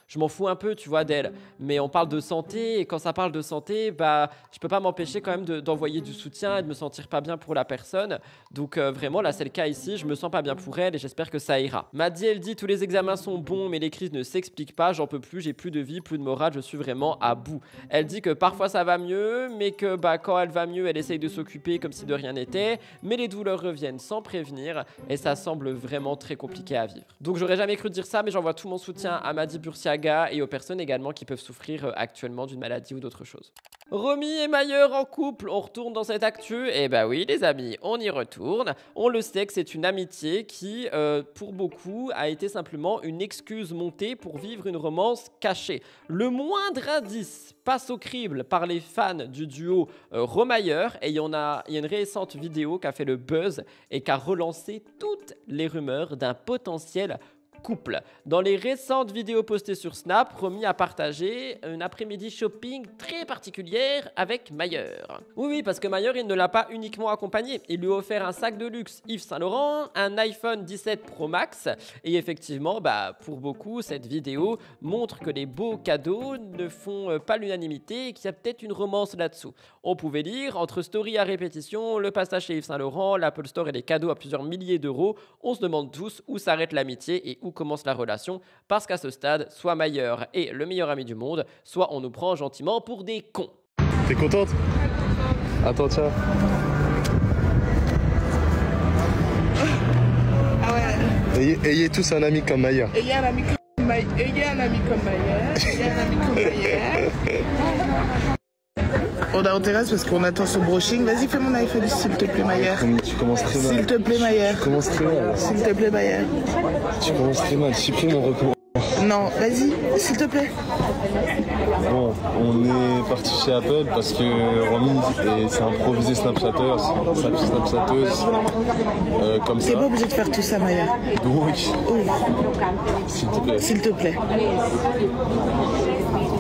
Je m'en fous un peu, tu vois, d'elle. Mais on parle de santé, et quand ça parle de santé, bah, je peux pas m'empêcher quand même d'envoyer du soutien et de me sentir pas bien pour la personne. Donc vraiment, là, c'est le cas ici. Je me sens pas bien pour elle et j'espère que ça ira. Mady, elle dit, tous les examens sont bons, mais les crises ne s'expliquent pas. J'en peux plus, j'ai plus de vie, plus de morale, je suis vraiment à bout. Elle dit que parfois ça va mieux, mais que bah, quand elle va mieux, elle essaye de s'occuper comme si de rien n'était. Mais les douleurs reviennent sans prévenir et ça semble vraiment très compliqué à vivre. Donc j'aurais jamais cru dire ça, mais j'envoie tout mon soutien à Mady Bursiaga et aux personnes également qui peuvent souffrir actuellement d'une maladie ou d'autre chose. Romy et Mayer en couple, on retourne dans cette actu. Eh bah oui les amis, on y retourne. On le sait que c'est une amitié qui, pour beaucoup, a été simplement une excuse montée pour vivre une romance cachée. Le moindre indice passe au crible par les fans du duo Romayer et il y a une récente vidéo qui a fait le buzz et qui a relancé toutes les rumeurs d'un potentiel couple. Dans les récentes vidéos postées sur Snap, Romy a partagé une après-midi shopping très particulière avec Mayer. Oui, parce que Mayer, il ne l'a pas uniquement accompagné. Il lui a offert un sac de luxe Yves Saint Laurent, un iPhone 17 Pro Max. Et effectivement, pour beaucoup, cette vidéo montre que les beaux cadeaux ne font pas l'unanimité et qu'il y a peut-être une romance là-dessous. On pouvait lire, entre story à répétition, le passage chez Yves Saint Laurent, l'Apple Store et les cadeaux à plusieurs milliers d'euros, on se demande tous où s'arrête l'amitié et où commence la relation, parce qu'à ce stade, soit Mayer est le meilleur ami du monde, soit on nous prend gentiment pour des cons. T'es contente? Attends, tiens. Ah ouais. Ayez tous un ami comme Mayer. Ayez un ami comme Mayer. Ayez un ami comme Mayer. Ayez un ami comme Mayer. On est en terrasse parce qu'on attend son brushing. Vas-y, fais mon iPhone, s'il te plaît, Mayer. Tu commences très mal. S'il te plaît, Mayer. Tu commences très mal. S'il te plaît, Mayer. Tu commences très mal. Supprime mon recours. Non, vas-y, s'il te plaît. Bon, on est parti chez Apple parce que Romy c'est improvisé Snapchatteuse, comme ça. T'es pas obligé de faire tout ça, Mayer. Oui. S'il te plaît. S'il te plaît.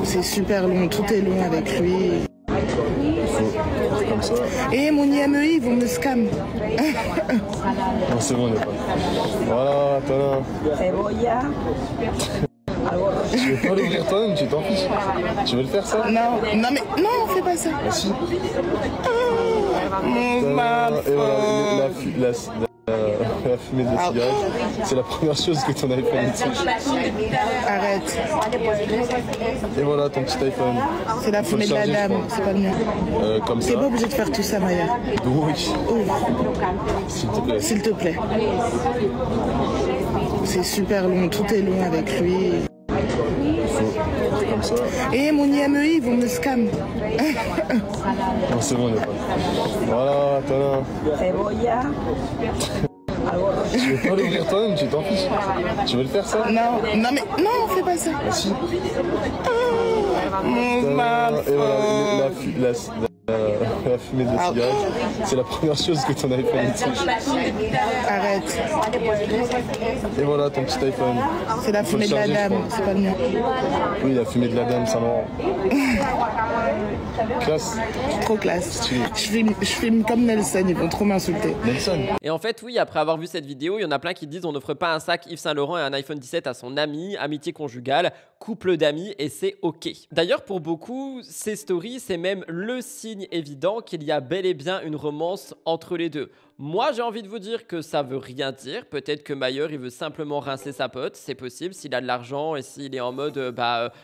C'est super long, tout est long avec lui. Comme ça. Et mon IMEI, ils vont me scam. Non, c'est bon, on est pas. Voilà, t'as là. Tu veux pas l'ouvrir toi-même, tu t'en fiches. Tu veux le faire ça? Non, mais non, fais pas ça. Ah si. Mon maman. Et voilà, la fumée de cigarette, c'est la première chose que ton iPhone touche. Arrête. Et voilà ton petit iPhone. C'est la fumée de la dame, c'est pas le mien. Comme ça. T'es pas obligé de faire tout ça, Mayer. Oui. S'il te plaît. S'il te plaît. C'est super long, tout est long avec lui. Comme ça. Et mon IMEI, ils vont me scam. Non, c'est bon, on est pas. Voilà, t'as là. Tu veux pas l'ouvrir toi-même, tu t'en fiches. Tu veux le faire ça? Non, mais non, fais pas ça. Ah si. Mon maman. Et voilà, la fumée de cigarette, c'est la première chose que ton iPhone touche. Arrête. Et voilà ton petit iPhone. C'est la fumée de la dame, c'est pas le mien. Oui, la fumée de la dame, ça m'en. Classe. Trop classe. Je filme comme Nelson, ils vont trop m'insulter. Nelson. Et en fait, oui, après avoir vu cette vidéo, il y en a plein qui disent on n'offre pas un sac Yves Saint Laurent et un iPhone 17 à son ami, amitié conjugale, couple d'amis, et c'est ok. D'ailleurs, pour beaucoup, ces stories, c'est même le signe évident qu'il y a bel et bien une romance entre les deux. Moi, j'ai envie de vous dire que ça veut rien dire. Peut-être que Mayer, il veut simplement rincer sa pote. C'est possible s'il a de l'argent et s'il est en mode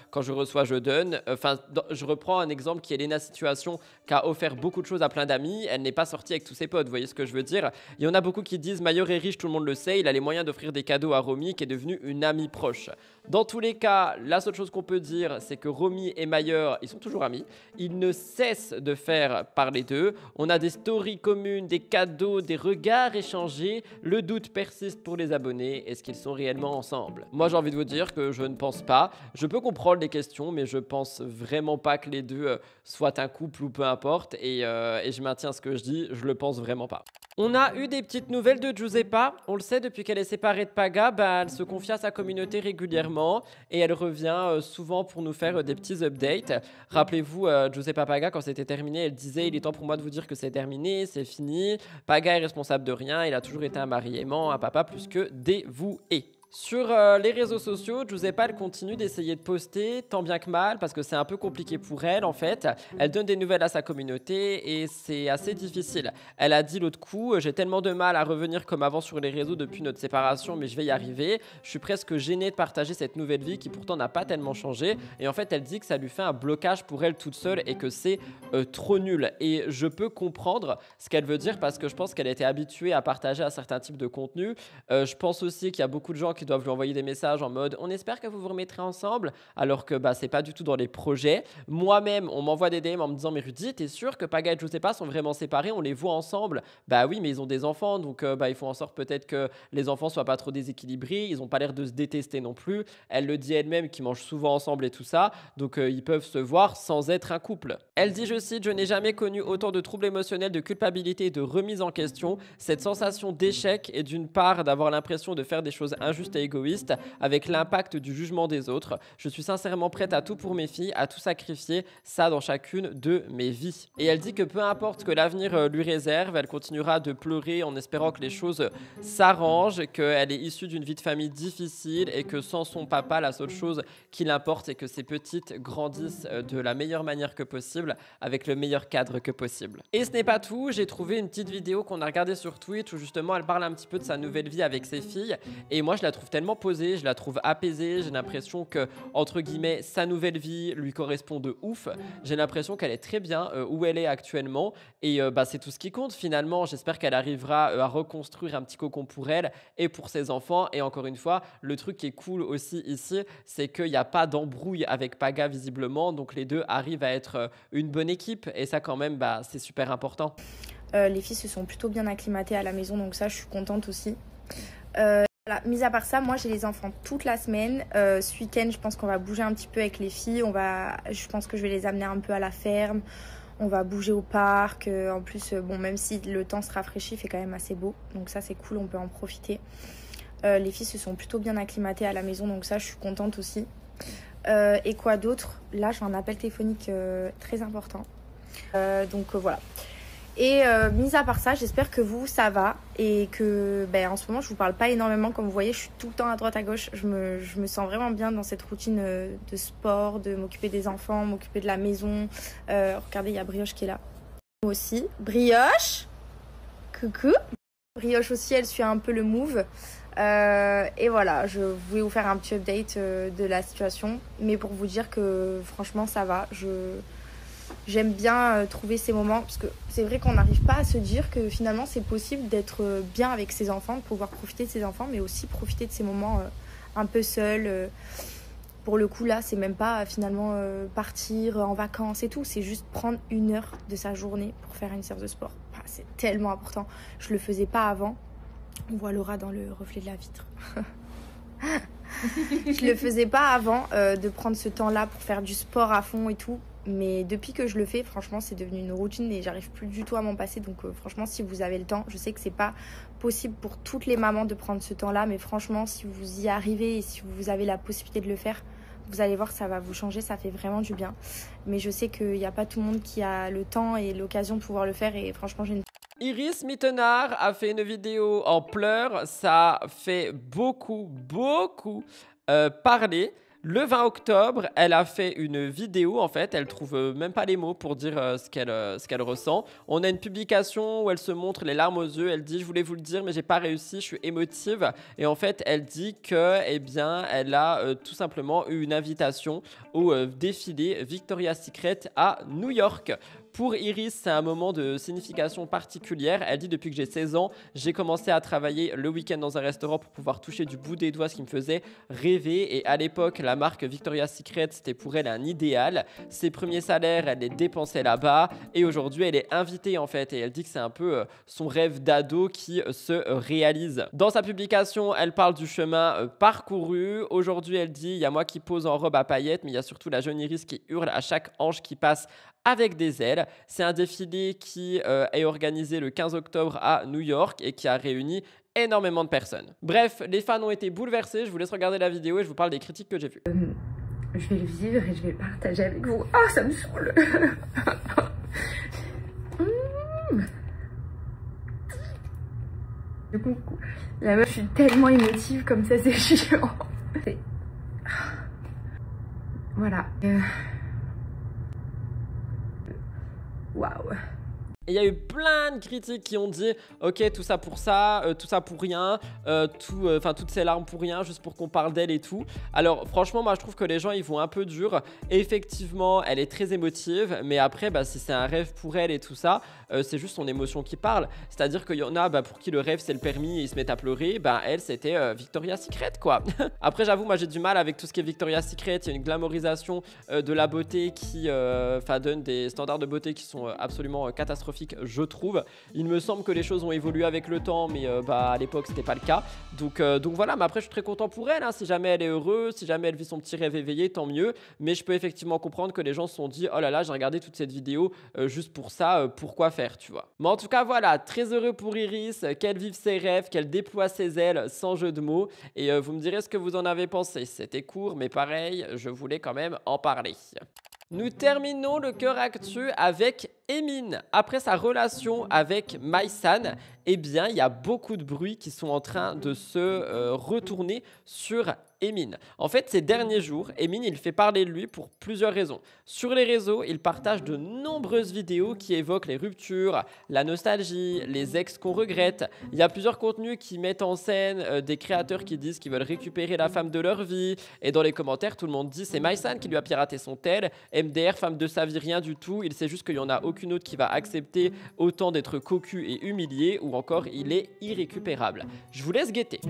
quand je reçois, je donne. Enfin, je reprends un exemple qui est Lena Situation, qui a offert beaucoup de choses à plein d'amis. Elle n'est pas sortie avec tous ses potes. Vous voyez ce que je veux dire? Il y en a beaucoup qui disent Mayer est riche, tout le monde le sait. Il a les moyens d'offrir des cadeaux à Romy, qui est devenue une amie proche. Dans tous les cas, la seule chose qu'on peut dire, c'est que Romy et Mayer, ils sont toujours amis. Ils ne cessent de faire parler d'eux. On a des stories communes, des cadeaux, des regards échangés. Le doute persiste pour les abonnés. Est-ce qu'ils sont réellement ensemble? Moi, j'ai envie de vous dire que je ne pense pas. Je peux comprendre les questions, mais je pense vraiment pas que les deux soient un couple ou peu importe. Et je maintiens ce que je dis, je le pense vraiment pas. On a eu des petites nouvelles de Giuseppa. On le sait, depuis qu'elle est séparée de Paga, elle se confie à sa communauté régulièrement et elle revient souvent pour nous faire des petits updates. Rappelez-vous, Giuseppa Paga, quand c'était terminé, elle disait « Il est temps pour moi de vous dire que c'est terminé, c'est fini. Paga est responsable de rien, il a toujours été un mari aimant, un papa plus que dévoué. » Sur les réseaux sociaux, Giuseppa, elle continue d'essayer de poster tant bien que mal parce que c'est un peu compliqué pour elle en fait. Elle donne des nouvelles à sa communauté et c'est assez difficile. Elle a dit l'autre coup, j'ai tellement de mal à revenir comme avant sur les réseaux depuis notre séparation, mais je vais y arriver. Je suis presque gênée de partager cette nouvelle vie qui pourtant n'a pas tellement changé. Et en fait, elle dit que ça lui fait un blocage pour elle toute seule et que c'est trop nul. Et je peux comprendre ce qu'elle veut dire parce que je pense qu'elle a été habituée à partager un certain type de contenu. Je pense aussi qu'il y a beaucoup de gens qui doivent lui envoyer des messages en mode on espère que vous vous remettrez ensemble, alors que c'est pas du tout dans les projets. Moi-même, on m'envoie des DM en me disant mais Rudy, t'es sûr que Paga et Giuseppa sont vraiment séparés? On les voit ensemble. Bah oui, mais ils ont des enfants, donc ils font en sorte peut-être que les enfants soient pas trop déséquilibrés. Ils ont pas l'air de se détester non plus. Elle le dit elle-même qu'ils mangent souvent ensemble et tout ça, donc ils peuvent se voir sans être un couple. Elle dit, je cite, je n'ai jamais connu autant de troubles émotionnels, de culpabilité et de remise en question. Cette sensation d'échec est d'une part d'avoir l'impression de faire des choses injustes t'es égoïste avec l'impact du jugement des autres. Je suis sincèrement prête à tout pour mes filles, à tout sacrifier, ça dans chacune de mes vies. Et elle dit que peu importe que l'avenir lui réserve, elle continuera de pleurer en espérant que les choses s'arrangent, qu'elle est issue d'une vie de famille difficile et que sans son papa, la seule chose qui l'importe, c'est que ses petites grandissent de la meilleure manière que possible, avec le meilleur cadre que possible. Et ce n'est pas tout, j'ai trouvé une petite vidéo qu'on a regardée sur Twitch où justement elle parle un petit peu de sa nouvelle vie avec ses filles et moi je la trouve tellement posée, je la trouve apaisée, j'ai l'impression que entre guillemets sa nouvelle vie lui correspond de ouf, j'ai l'impression qu'elle est très bien où elle est actuellement et c'est tout ce qui compte finalement. J'espère qu'elle arrivera à reconstruire un petit cocon pour elle et pour ses enfants. Et encore une fois, le truc qui est cool aussi ici, c'est qu'il n'y a pas d'embrouille avec Paga visiblement, donc les deux arrivent à être une bonne équipe et ça quand même c'est super important. Les filles se sont plutôt bien acclimatées à la maison, donc ça je suis contente aussi. Voilà. Mis à part ça, moi j'ai les enfants toute la semaine. Ce week-end je pense qu'on va bouger un petit peu avec les filles, je pense que je vais les amener un peu à la ferme. On va bouger au parc. En plus, même si le temps se rafraîchit, il fait quand même assez beau. Donc ça, c'est cool, on peut en profiter. Les filles se sont plutôt bien acclimatées à la maison, donc ça, je suis contente aussi. Et quoi d'autre? Là, j'ai un appel téléphonique très important. Donc voilà. Et mis à part ça, j'espère que vous, ça va. Et que en ce moment, je vous parle pas énormément. Comme vous voyez, je suis tout le temps à droite à gauche. Je me sens vraiment bien dans cette routine de sport, de m'occuper des enfants, m'occuper de la maison. Regardez, il y a Brioche qui est là. Moi aussi. Brioche, coucou. Brioche aussi, elle suit un peu le move. Et voilà, je voulais vous faire un petit update de la situation. Mais pour vous dire que franchement, ça va. J'aime bien trouver ces moments parce que c'est vrai qu'on n'arrive pas à se dire que finalement c'est possible d'être bien avec ses enfants, de pouvoir profiter de ses enfants, mais aussi profiter de ces moments un peu seuls. Pour le coup là, c'est même pas finalement partir en vacances et tout, c'est juste prendre 1 heure de sa journée pour faire une séance de sport. C'est tellement important. Je le faisais pas avant. On voit Laura dans le reflet de la vitre. Je le faisais pas avant de prendre ce temps-là pour faire du sport à fond et tout. Mais depuis que je le fais, franchement, c'est devenu une routine et j'arrive plus du tout à m'en passer. Donc franchement, si vous avez le temps, je sais que c'est pas possible pour toutes les mamans de prendre ce temps-là. Mais franchement, si vous y arrivez et si vous avez la possibilité de le faire, vous allez voir, ça va vous changer, ça fait vraiment du bien. Mais je sais qu'il n'y a pas tout le monde qui a le temps et l'occasion de pouvoir le faire. Et franchement, j'ai une... Iris Mittenard a fait une vidéo en pleurs. Ça fait beaucoup parler. Le 20 octobre, elle a fait une vidéo, en fait, elle trouve même pas les mots pour dire ce qu'elle ressent. On a une publication où elle se montre les larmes aux yeux, elle dit « Je voulais vous le dire, mais j'ai pas réussi, je suis émotive ». Et en fait, elle dit que, elle a tout simplement eu une invitation au défilé Victoria's Secret à New York. Pour Iris, c'est un moment de signification particulière. Elle dit « Depuis que j'ai 16 ans, j'ai commencé à travailler le week-end dans un restaurant pour pouvoir toucher du bout des doigts ce qui me faisait rêver. Et à l'époque, la marque Victoria's Secret, c'était pour elle un idéal. Ses premiers salaires, elle les dépensait là-bas. Et aujourd'hui, elle est invitée en fait. Et elle dit que c'est un peu son rêve d'ado qui se réalise. Dans sa publication, elle parle du chemin parcouru. Aujourd'hui, elle dit « Il y a moi qui pose en robe à paillettes, mais il y a surtout la jeune Iris qui hurle à chaque ange qui passe avec des ailes ». C'est un défilé qui est organisé le 15 octobre à New York et qui a réuni énormément de personnes. Bref, les fans ont été bouleversés. Je vous laisse regarder la vidéo et je vous parle des critiques que j'ai vues. Je vais le vivre et je vais le partager avec vous. Ah, ça me saoule. Du coup, la meuf, je suis tellement émotive comme ça, c'est chiant. Voilà. Waouh. Et il y a eu plein de critiques qui ont dit ok, tout ça pour ça, tout ça pour rien, toutes ces larmes pour rien, juste pour qu'on parle d'elle et tout. Alors franchement, moi je trouve que les gens ils vont un peu dur. Effectivement, elle est très émotive, mais après si c'est un rêve pour elle et tout ça, c'est juste son émotion qui parle. C'est-à-dire qu'il y en a pour qui le rêve c'est le permis et ils se mettent à pleurer. Elle c'était Victoria's Secret quoi. Après j'avoue, moi j'ai du mal avec tout ce qui est Victoria's Secret. Il y a une glamorisation de la beauté qui donne des standards de beauté qui sont absolument catastrophiques. catastrophique, je trouve. Il me semble que les choses ont évolué avec le temps, mais à l'époque, c'était pas le cas. Donc voilà, mais après, je suis très content pour elle. Hein. Si jamais elle est heureuse, si jamais elle vit son petit rêve éveillé, tant mieux. Mais je peux effectivement comprendre que les gens se sont dit, oh là là, j'ai regardé toute cette vidéo juste pour ça, pourquoi faire, tu vois. Mais en tout cas, voilà, très heureux pour Iris, qu'elle vive ses rêves, qu'elle déploie ses ailes, sans jeu de mots. Et vous me direz ce que vous en avez pensé. C'était court, mais pareil, je voulais quand même en parler. Nous terminons le cœur actu avec Emin. Après sa relation avec Maïsan, eh bien, il y a beaucoup de bruits qui sont en train de se retourner sur Emin. En fait, ces derniers jours, Emin, il fait parler de lui pour plusieurs raisons. Sur les réseaux, il partage de nombreuses vidéos qui évoquent les ruptures, la nostalgie, les ex qu'on regrette. Il y a plusieurs contenus qui mettent en scène des créateurs qui disent qu'ils veulent récupérer la femme de leur vie. Et dans les commentaires, tout le monde dit c'est Maïsan qui lui a piraté son tel. MDR, femme de sa vie, rien du tout. Il sait juste qu'il n'y en a aucune autre qui va accepter autant d'être cocu et humilié, ou encore il est irrécupérable. Je vous laisse guetter.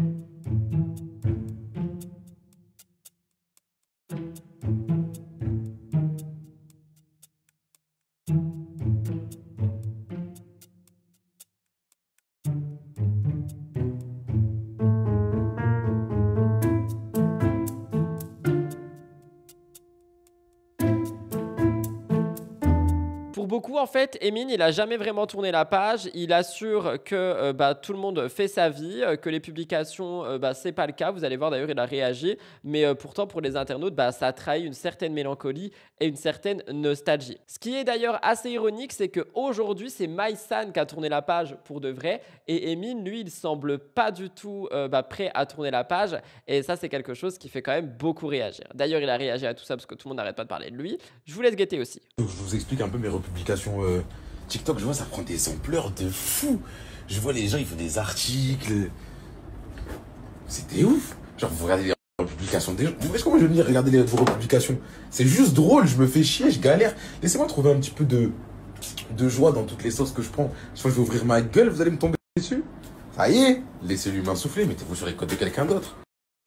Pour beaucoup, en fait, Emin, il a jamais vraiment tourné la page. Il assure que tout le monde fait sa vie, que les publications, c'est pas le cas. Vous allez voir, d'ailleurs, il a réagi. Mais pourtant, pour les internautes, ça trahit une certaine mélancolie et une certaine nostalgie. Ce qui est d'ailleurs assez ironique, c'est qu'aujourd'hui, c'est Maïsan qui a tourné la page pour de vrai. Et Emin, lui, il semble pas du tout prêt à tourner la page. Et ça, c'est quelque chose qui fait quand même beaucoup réagir. D'ailleurs, il a réagi à tout ça parce que tout le monde n'arrête pas de parler de lui. Je vous laisse guetter aussi. Je vous explique un peu mes publications TikTok, je vois ça prend des ampleurs de fou. Je vois les gens, ils font des articles. C'était ouf. Genre, vous regardez les publications des gens. Vous voyez comment je veux venir regarder vos publications? C'est juste drôle, je me fais chier, je galère. Laissez-moi trouver un petit peu de joie dans toutes les sauces que je prends. Soit je vais ouvrir ma gueule, vous allez me tomber dessus. Ça y est, laissez l'humain souffler, mettez-vous sur les côtes de quelqu'un d'autre.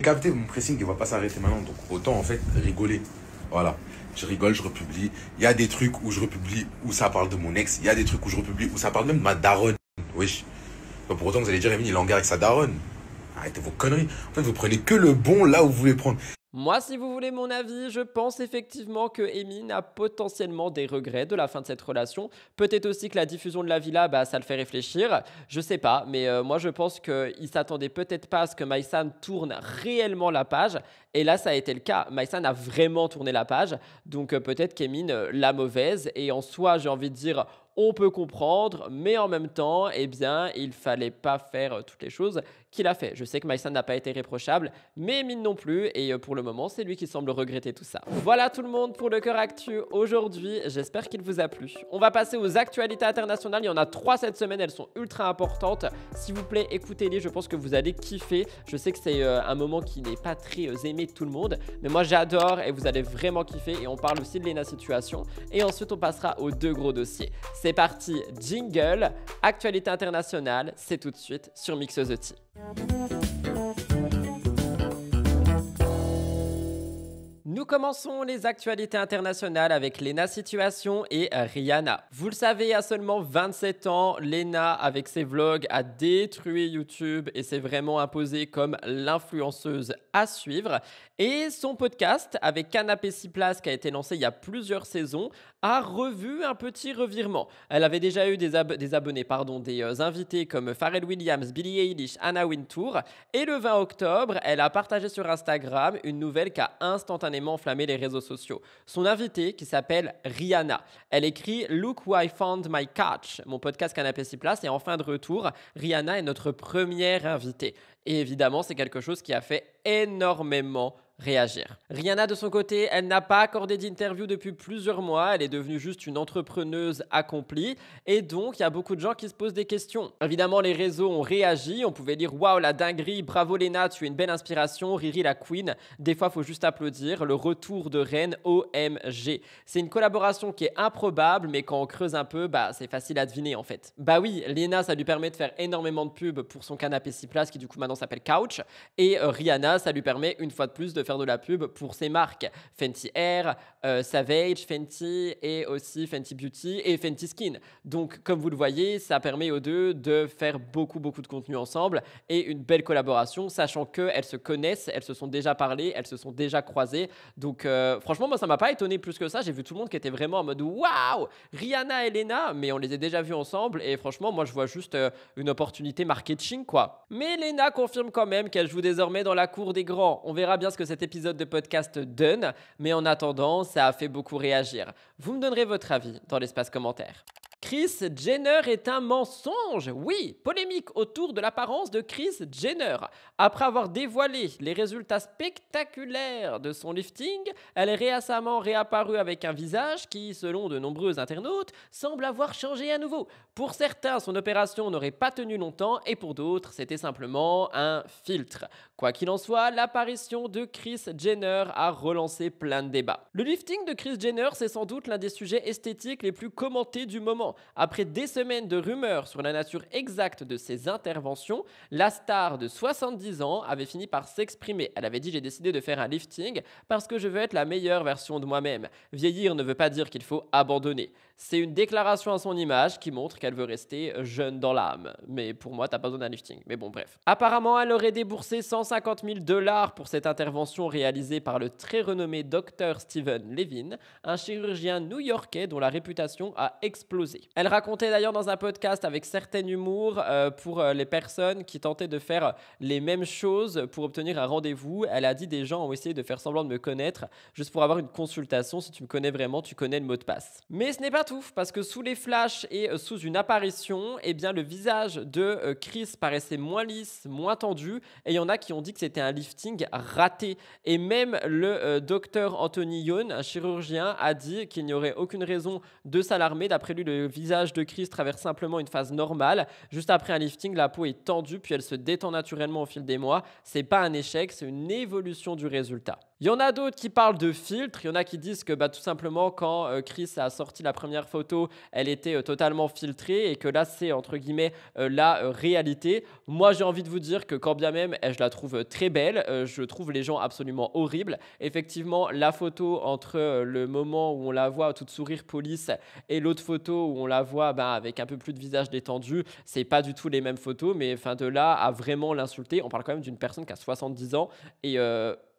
Captez, mon pressing, il va pas s'arrêter maintenant, donc autant en fait rigoler. Voilà. Je rigole, je republie. Il y a des trucs où je republie où ça parle de mon ex. Il y a des trucs où je republie où ça parle même de ma daronne. Wesh. Pour autant, vous allez dire, Emin, il est en guerre avec sa daronne. Arrêtez vos conneries. En fait, vous prenez que le bon là où vous voulez prendre. Moi, si vous voulez mon avis, je pense effectivement que Emin a potentiellement des regrets de la fin de cette relation. Peut-être aussi que la diffusion de la villa, ça le fait réfléchir. Je sais pas, mais moi je pense qu'il s'attendait peut-être pas à ce que Maïsan tourne réellement la page. Et là, ça a été le cas. Maïsan a vraiment tourné la page. Donc peut-être qu'Emin l'a mauvaise. Et en soi, j'ai envie de dire, on peut comprendre. Mais en même temps, eh bien, il fallait pas faire toutes les choses qu'il a fait. Je sais que Maïsan n'a pas été réprochable, mais Emin non plus. Et pour le moment, c'est lui qui semble regretter tout ça. Voilà tout le monde pour le cœur actu aujourd'hui. J'espère qu'il vous a plu. On va passer aux actualités internationales. Il y en a 3 cette semaine. Elles sont ultra importantes. S'il vous plaît, écoutez-les. Je pense que vous allez kiffer. Je sais que c'est un moment qui n'est pas très aimé de tout le monde. Mais moi, j'adore et vous allez vraiment kiffer. Et on parle aussi de Lena Situation. Et ensuite, on passera aux 2 gros dossiers. C'est parti, jingle. Actualité internationale, c'est tout de suite sur Mixeuse Tea. Nous commençons les actualités internationales avec Lena Situation et Rihanna. Vous le savez, à seulement 27 ans, Lena, avec ses vlogs, a détruit YouTube et s'est vraiment imposée comme l'influenceuse à suivre. Et son podcast, avec Canapé 6 places, qui a été lancé il y a plusieurs saisons, a revu un petit revirement. Elle avait déjà eu des invités comme Pharrell Williams, Billie Eilish, Anna Wintour. Et le 20 octobre, elle a partagé sur Instagram une nouvelle qui a instantanément enflammé les réseaux sociaux. Son invitée, qui s'appelle Rihanna. Elle écrit « Look who I found my couch », mon podcast Canapé 6 places. Et en fin de retour, Rihanna est notre première invitée. Et évidemment, c'est quelque chose qui a fait énormément réagir. Rihanna, de son côté, elle n'a pas accordé d'interview depuis plusieurs mois. Elle est devenue juste une entrepreneuse accomplie. Et donc, il y a beaucoup de gens qui se posent des questions. Évidemment, les réseaux ont réagi. On pouvait lire « Waouh, la dinguerie, bravo Lena, tu es une belle inspiration. Riri la queen. » Des fois, il faut juste applaudir. Le retour de reine, OMG. C'est une collaboration qui est improbable, mais quand on creuse un peu, c'est facile à deviner en fait. Bah oui, Lena, ça lui permet de faire énormément de pubs pour son canapé 6 places qui du coup maintenant s'appelle Couch. Et Rihanna, ça lui permet une fois de plus de faire de la pub pour ses marques. Fenty Air, Savage, Fenty et aussi Fenty Beauty et Fenty Skin. Donc, comme vous le voyez, ça permet aux deux de faire beaucoup de contenu ensemble et une belle collaboration, sachant qu'elles se connaissent, elles se sont déjà parlé, elles se sont déjà croisées. Donc, franchement, moi, ça m'a pas étonné plus que ça. J'ai vu tout le monde qui était vraiment en mode waouh, Rihanna et Lena, mais on les a déjà vus ensemble et franchement, moi, je vois juste une opportunité marketing, quoi. Mais Lena confirme quand même qu'elle joue désormais dans la cour des grands. On verra bien ce que cet épisode de podcast donne, mais en attendant, ça a fait beaucoup réagir. Vous me donnerez votre avis dans l'espace commentaire. Kris Jenner est un mensonge. Oui, polémique autour de l'apparence de Kris Jenner. Après avoir dévoilé les résultats spectaculaires de son lifting, elle est récemment réapparue avec un visage qui, selon de nombreux internautes, semble avoir changé à nouveau. Pour certains, son opération n'aurait pas tenu longtemps et pour d'autres, c'était simplement un filtre. Quoi qu'il en soit, l'apparition de Kris Jenner a relancé plein de débats. Le lifting de Kris Jenner, c'est sans doute l'un des sujets esthétiques les plus commentés du moment. Après des semaines de rumeurs sur la nature exacte de ses interventions, la star de 70 ans avait fini par s'exprimer. Elle avait dit « J'ai décidé de faire un lifting parce que je veux être la meilleure version de moi-même. Vieillir ne veut pas dire qu'il faut abandonner. » C'est une déclaration à son image qui montre qu'elle veut rester jeune dans l'âme. Mais pour moi, t'as pas besoin d'un lifting. Mais bon, bref. Apparemment, elle aurait déboursé $150 000 pour cette intervention réalisée par le très renommé Dr Steven Levine, un chirurgien new-yorkais dont la réputation a explosé. Elle racontait d'ailleurs dans un podcast avec certain humour pour les personnes qui tentaient de faire les mêmes choses pour obtenir un rendez-vous. Elle a dit des gens ont essayé de faire semblant de me connaître juste pour avoir une consultation. Si tu me connais vraiment, tu connais le mot de passe. Mais ce n'est pas tout, parce que sous les flashs et sous une apparition, eh bien, le visage de Kris paraissait moins lisse, moins tendu, et il y en a qui ont dit que c'était un lifting raté. Et même le docteur Anthony Youn, un chirurgien, a dit qu'il n'y aurait aucune raison de s'alarmer. D'après lui, le visage de Kris traverse simplement une phase normale. Juste après un lifting, la peau est tendue, puis elle se détend naturellement au fil des mois. C'est pas un échec, c'est une évolution du résultat. Il y en a d'autres qui parlent de filtre, il y en a qui disent que tout simplement quand Kris a sorti la première photo, elle était totalement filtrée et que là c'est entre guillemets la réalité. Moi j'ai envie de vous dire que quand bien même je la trouve très belle, je trouve les gens absolument horribles. Effectivement la photo entre le moment où on la voit toute sourire police et l'autre photo où on la voit avec un peu plus de visage détendu, c'est pas du tout les mêmes photos, mais de là à vraiment l'insulter, on parle quand même d'une personne qui a 70 ans et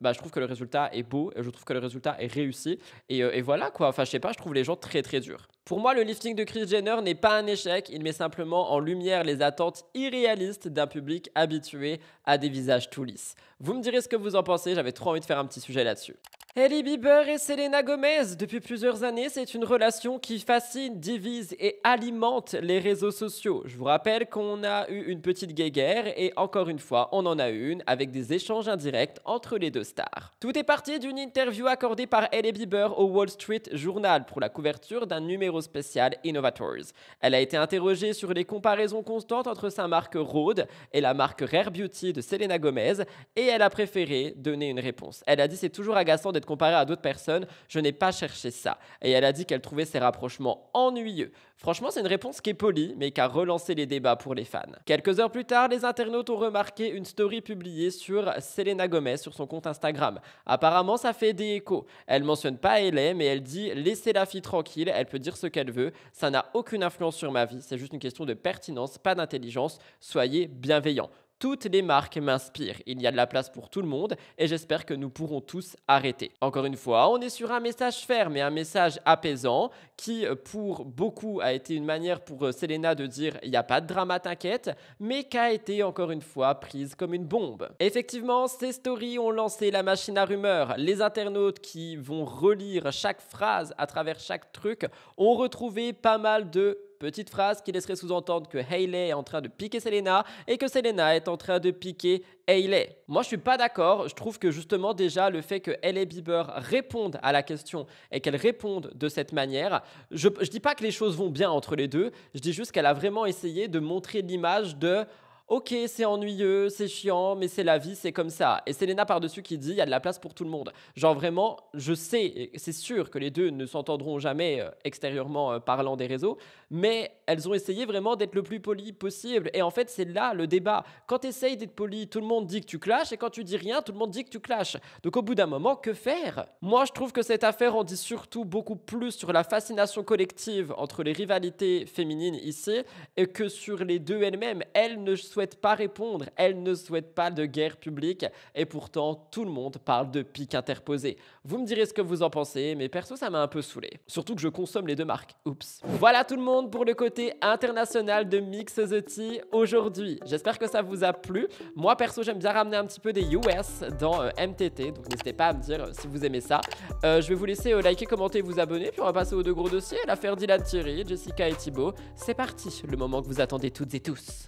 je trouve que le résultat est beau, je trouve que le résultat est réussi et voilà quoi, je sais pas, je trouve les gens très durs. Pour moi, le lifting de Kris Jenner n'est pas un échec, il met simplement en lumière les attentes irréalistes d'un public habitué à des visages tout lisses. Vous me direz ce que vous en pensez, j'avais trop envie de faire un petit sujet là-dessus. Hailey Bieber et Selena Gomez, depuis plusieurs années, c'est une relation qui fascine, divise et alimente les réseaux sociaux. Je vous rappelle qu'on a eu une petite guéguerre et encore une fois, on en a eu une avec des échanges indirects entre les deux stars. Tout est parti d'une interview accordée par Hailey Bieber au Wall Street Journal pour la couverture d'un numéro spécial Innovators. Elle a été interrogée sur les comparaisons constantes entre sa marque Rhode et la marque Rare Beauty de Selena Gomez et elle a préféré donner une réponse. Elle a dit « C'est toujours agaçant d'être comparée à d'autres personnes, je n'ai pas cherché ça. » Et elle a dit qu'elle trouvait ces rapprochements ennuyeux. Franchement, c'est une réponse qui est polie, mais qui a relancé les débats pour les fans. Quelques heures plus tard, les internautes ont remarqué une story publiée sur Selena Gomez sur son compte Instagram. Apparemment, ça fait des échos. Elle mentionne pas Hailey, mais elle dit « Laissez la fille tranquille, elle peut dire ce qu'elle veut. Ça n'a aucune influence sur ma vie, c'est juste une question de pertinence, pas d'intelligence. Soyez bienveillants. » Toutes les marques m'inspirent. Il y a de la place pour tout le monde et j'espère que nous pourrons tous arrêter. Encore une fois, on est sur un message ferme et un message apaisant qui, pour beaucoup, a été une manière pour Selena de dire « il n'y a pas de drama, t'inquiète », mais qui a été, encore une fois, prise comme une bombe. Effectivement, ces stories ont lancé la machine à rumeurs. Les internautes qui vont relire chaque phrase à travers chaque truc ont retrouvé pas mal de petite phrase qui laisserait sous-entendre que Hailey est en train de piquer Selena et que Selena est en train de piquer Hailey. Moi, je suis pas d'accord. Je trouve que justement déjà le fait que Hailey Bieber réponde à la question et qu'elle réponde de cette manière, je dis pas que les choses vont bien entre les deux. Je dis juste qu'elle a vraiment essayé de montrer l'image de Ok, c'est ennuyeux, c'est chiant, mais c'est la vie, c'est comme ça. Et c'est Léna par-dessus qui dit, il y a de la place pour tout le monde. Genre vraiment, je sais, et c'est sûr que les deux ne s'entendront jamais extérieurement parlant des réseaux, mais elles ont essayé vraiment d'être le plus poli possible. Et en fait, c'est là le débat. Quand tu essayes d'être poli, tout le monde dit que tu clashes, et quand tu dis rien, tout le monde dit que tu clashes. Donc au bout d'un moment, que faire? Moi, je trouve que cette affaire en dit surtout beaucoup plus sur la fascination collective entre les rivalités féminines ici, et que sur les deux elles-mêmes. Elles ne souhaitent pas répondre, elles ne souhaitent pas de guerre publique, et pourtant tout le monde parle de pics interposés. Vous me direz ce que vous en pensez, mais perso ça m'a un peu saoulé. Surtout que je consomme les deux marques. Oups. Voilà tout le monde pour le côté international de Mix the Tea aujourd'hui. J'espère que ça vous a plu. Moi perso j'aime bien ramener un petit peu des US dans MTT, donc n'hésitez pas à me dire si vous aimez ça. Je vais vous laisser liker, commenter, vous abonner, puis on va passer aux deux gros dossiers, l'affaire Dylan Thierry, Jessica et Thibaut. C'est parti, le moment que vous attendez toutes et tous.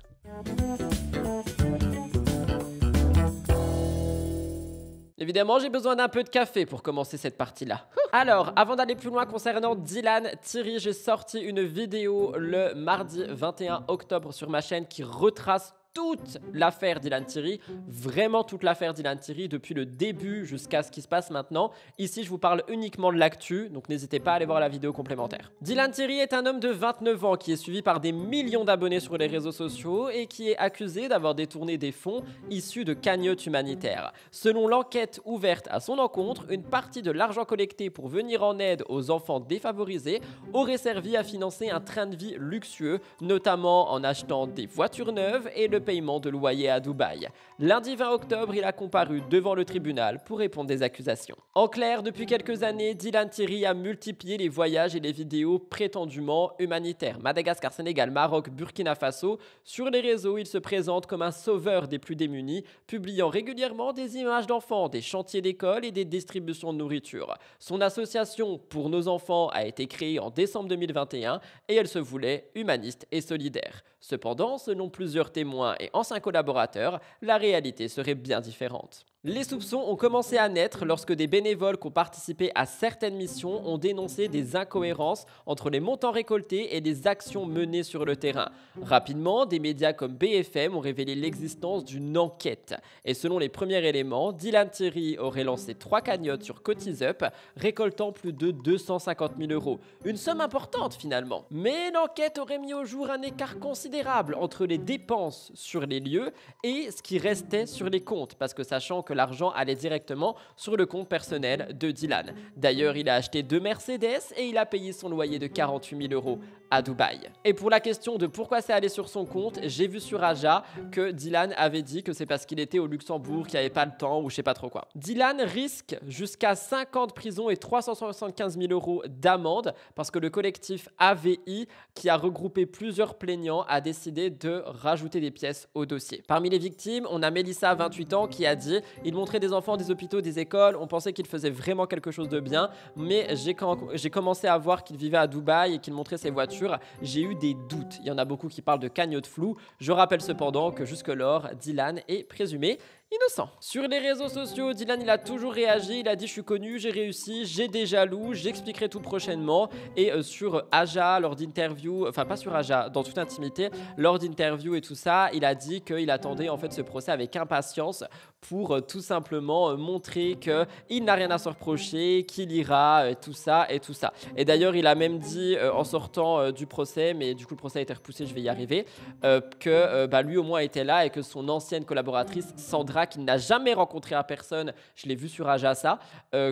Évidemment, j'ai besoin d'un peu de café pour commencer cette partie-là. Alors, avant d'aller plus loin concernant Dylan Thierry, j'ai sorti une vidéo le mardi 21 octobre sur ma chaîne qui retrace toute l'affaire Dylan Thierry, vraiment toute l'affaire Dylan Thierry, depuis le début jusqu'à ce qui se passe maintenant. Ici, je vous parle uniquement de l'actu, donc n'hésitez pas à aller voir la vidéo complémentaire. Dylan Thierry est un homme de 29 ans qui est suivi par des millions d'abonnés sur les réseaux sociaux et qui est accusé d'avoir détourné des fonds issus de cagnottes humanitaires. Selon l'enquête ouverte à son encontre, une partie de l'argent collecté pour venir en aide aux enfants défavorisés aurait servi à financer un train de vie luxueux, notamment en achetant des voitures neuves et le paiement de loyer à Dubaï. Lundi 20 octobre, il a comparu devant le tribunal pour répondre des accusations. En clair, depuis quelques années, Dylan Thierry a multiplié les voyages et les vidéos prétendument humanitaires. Madagascar, Sénégal, Maroc, Burkina Faso. Sur les réseaux, il se présente comme un sauveur des plus démunis, publiant régulièrement des images d'enfants, des chantiers d'école et des distributions de nourriture. Son association Pour nos enfants a été créée en décembre 2021 et elle se voulait humaniste et solidaire. Cependant, selon plusieurs témoins et anciens collaborateurs, la réalité serait bien différente. Les soupçons ont commencé à naître lorsque des bénévoles qui ont participé à certaines missions ont dénoncé des incohérences entre les montants récoltés et les actions menées sur le terrain. Rapidement, des médias comme BFM ont révélé l'existence d'une enquête. Et selon les premiers éléments, Dylan Thierry aurait lancé 3 cagnottes sur Cotisup, récoltant plus de 250 000 €. Une somme importante finalement. Mais l'enquête aurait mis au jour un écart considérable entre les dépenses sur les lieux et ce qui restait sur les comptes, parce que sachant que l'argent allait directement sur le compte personnel de Dylan. D'ailleurs, il a acheté 2 Mercedes et il a payé son loyer de 48 000 € à Dubaï. Et pour la question de pourquoi c'est allé sur son compte, j'ai vu sur Aja que Dylan avait dit que c'est parce qu'il était au Luxembourg, qu'il n'avait pas le temps ou je sais pas trop quoi. Dylan risque jusqu'à 5 ans de prison et 375 000 € d'amende parce que le collectif AVI, qui a regroupé plusieurs plaignants, a décidé de rajouter des pièces au dossier. Parmi les victimes, on a Mélissa, 28 ans, qui a dit « Il montrait des enfants, des hôpitaux, des écoles, on pensait qu'il faisait vraiment quelque chose de bien, mais j'ai commencé à voir qu'il vivait à Dubaï et qu'il montrait ses voitures. J'ai eu des doutes. » Il y en a beaucoup qui parlent de cagnotte floue. Je rappelle cependant que jusque-lors, Dylan est présumé innocent. Sur les réseaux sociaux, Dylan il a toujours réagi, il a dit je suis connu, j'ai réussi, j'ai des jaloux, j'expliquerai tout prochainement. Et sur Aja, lors d'interview, enfin pas sur Aja, dans toute intimité, lors d'interview et tout ça, il a dit qu'il attendait en fait ce procès avec impatience pour tout simplement montrer qu'il n'a rien à se reprocher, qu'il ira, tout ça et tout ça. Et d'ailleurs, il a même dit en sortant du procès, mais du coup le procès a été repoussé, je vais y arriver, que lui au moins était là et que son ancienne collaboratrice Sandra, qui n'a jamais rencontré à personne, je l'ai vu sur Aja ça,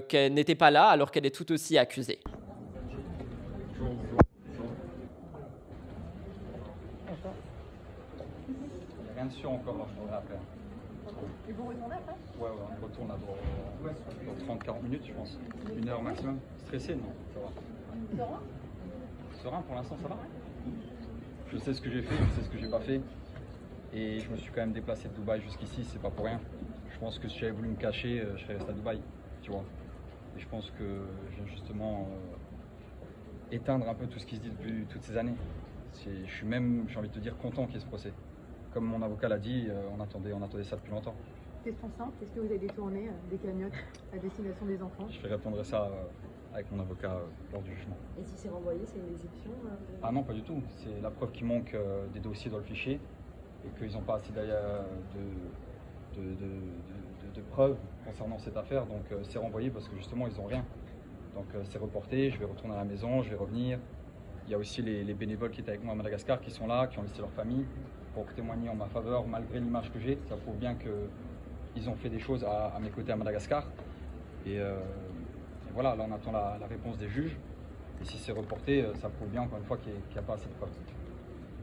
qu'elle n'était pas là alors qu'elle est tout aussi accusée. Rien de sûr encore, je reviendrai après. Et vous retournez après? Ouais, on retourne là dans 30-40 minutes, je pense. 1 heure maximum. Stressé, non? Ça va. Serein? Serein, pour l'instant, ça va. Je sais ce que j'ai fait, je sais ce que j'ai pas fait. Et je me suis quand même déplacé de Dubaï jusqu'ici, c'est pas pour rien. Je pense que si j'avais voulu me cacher, je serais resté à Dubaï, tu vois. Et je pense que je viens justement éteindre un peu tout ce qui se dit depuis toutes ces années. Je suis même, j'ai envie de te dire, content qu'il y ait ce procès. Comme mon avocat l'a dit, on attendait ça depuis longtemps. Question simple, est-ce que vous avez détourné des cagnottes à destination des enfants? Je vais répondre à ça avec mon avocat lors du jugement. Et si c'est renvoyé, c'est une exécution? Ah non, pas du tout. C'est la preuve qu'il manque des dossiers dans le fichier. et qu'ils n'ont pas assez de preuves concernant cette affaire. Donc c'est renvoyé parce que justement ils n'ont rien. Donc c'est reporté, je vais retourner à la maison, je vais revenir. Il y a aussi les bénévoles qui étaient avec moi à Madagascar qui sont là, qui ont laissé leur famille pour témoigner en ma faveur malgré l'image que j'ai. Ça prouve bien qu'ils ont fait des choses à mes côtés à Madagascar. Et voilà, là on attend la réponse des juges. Et si c'est reporté, ça prouve bien encore une fois qu'il n'y a pas assez de preuves.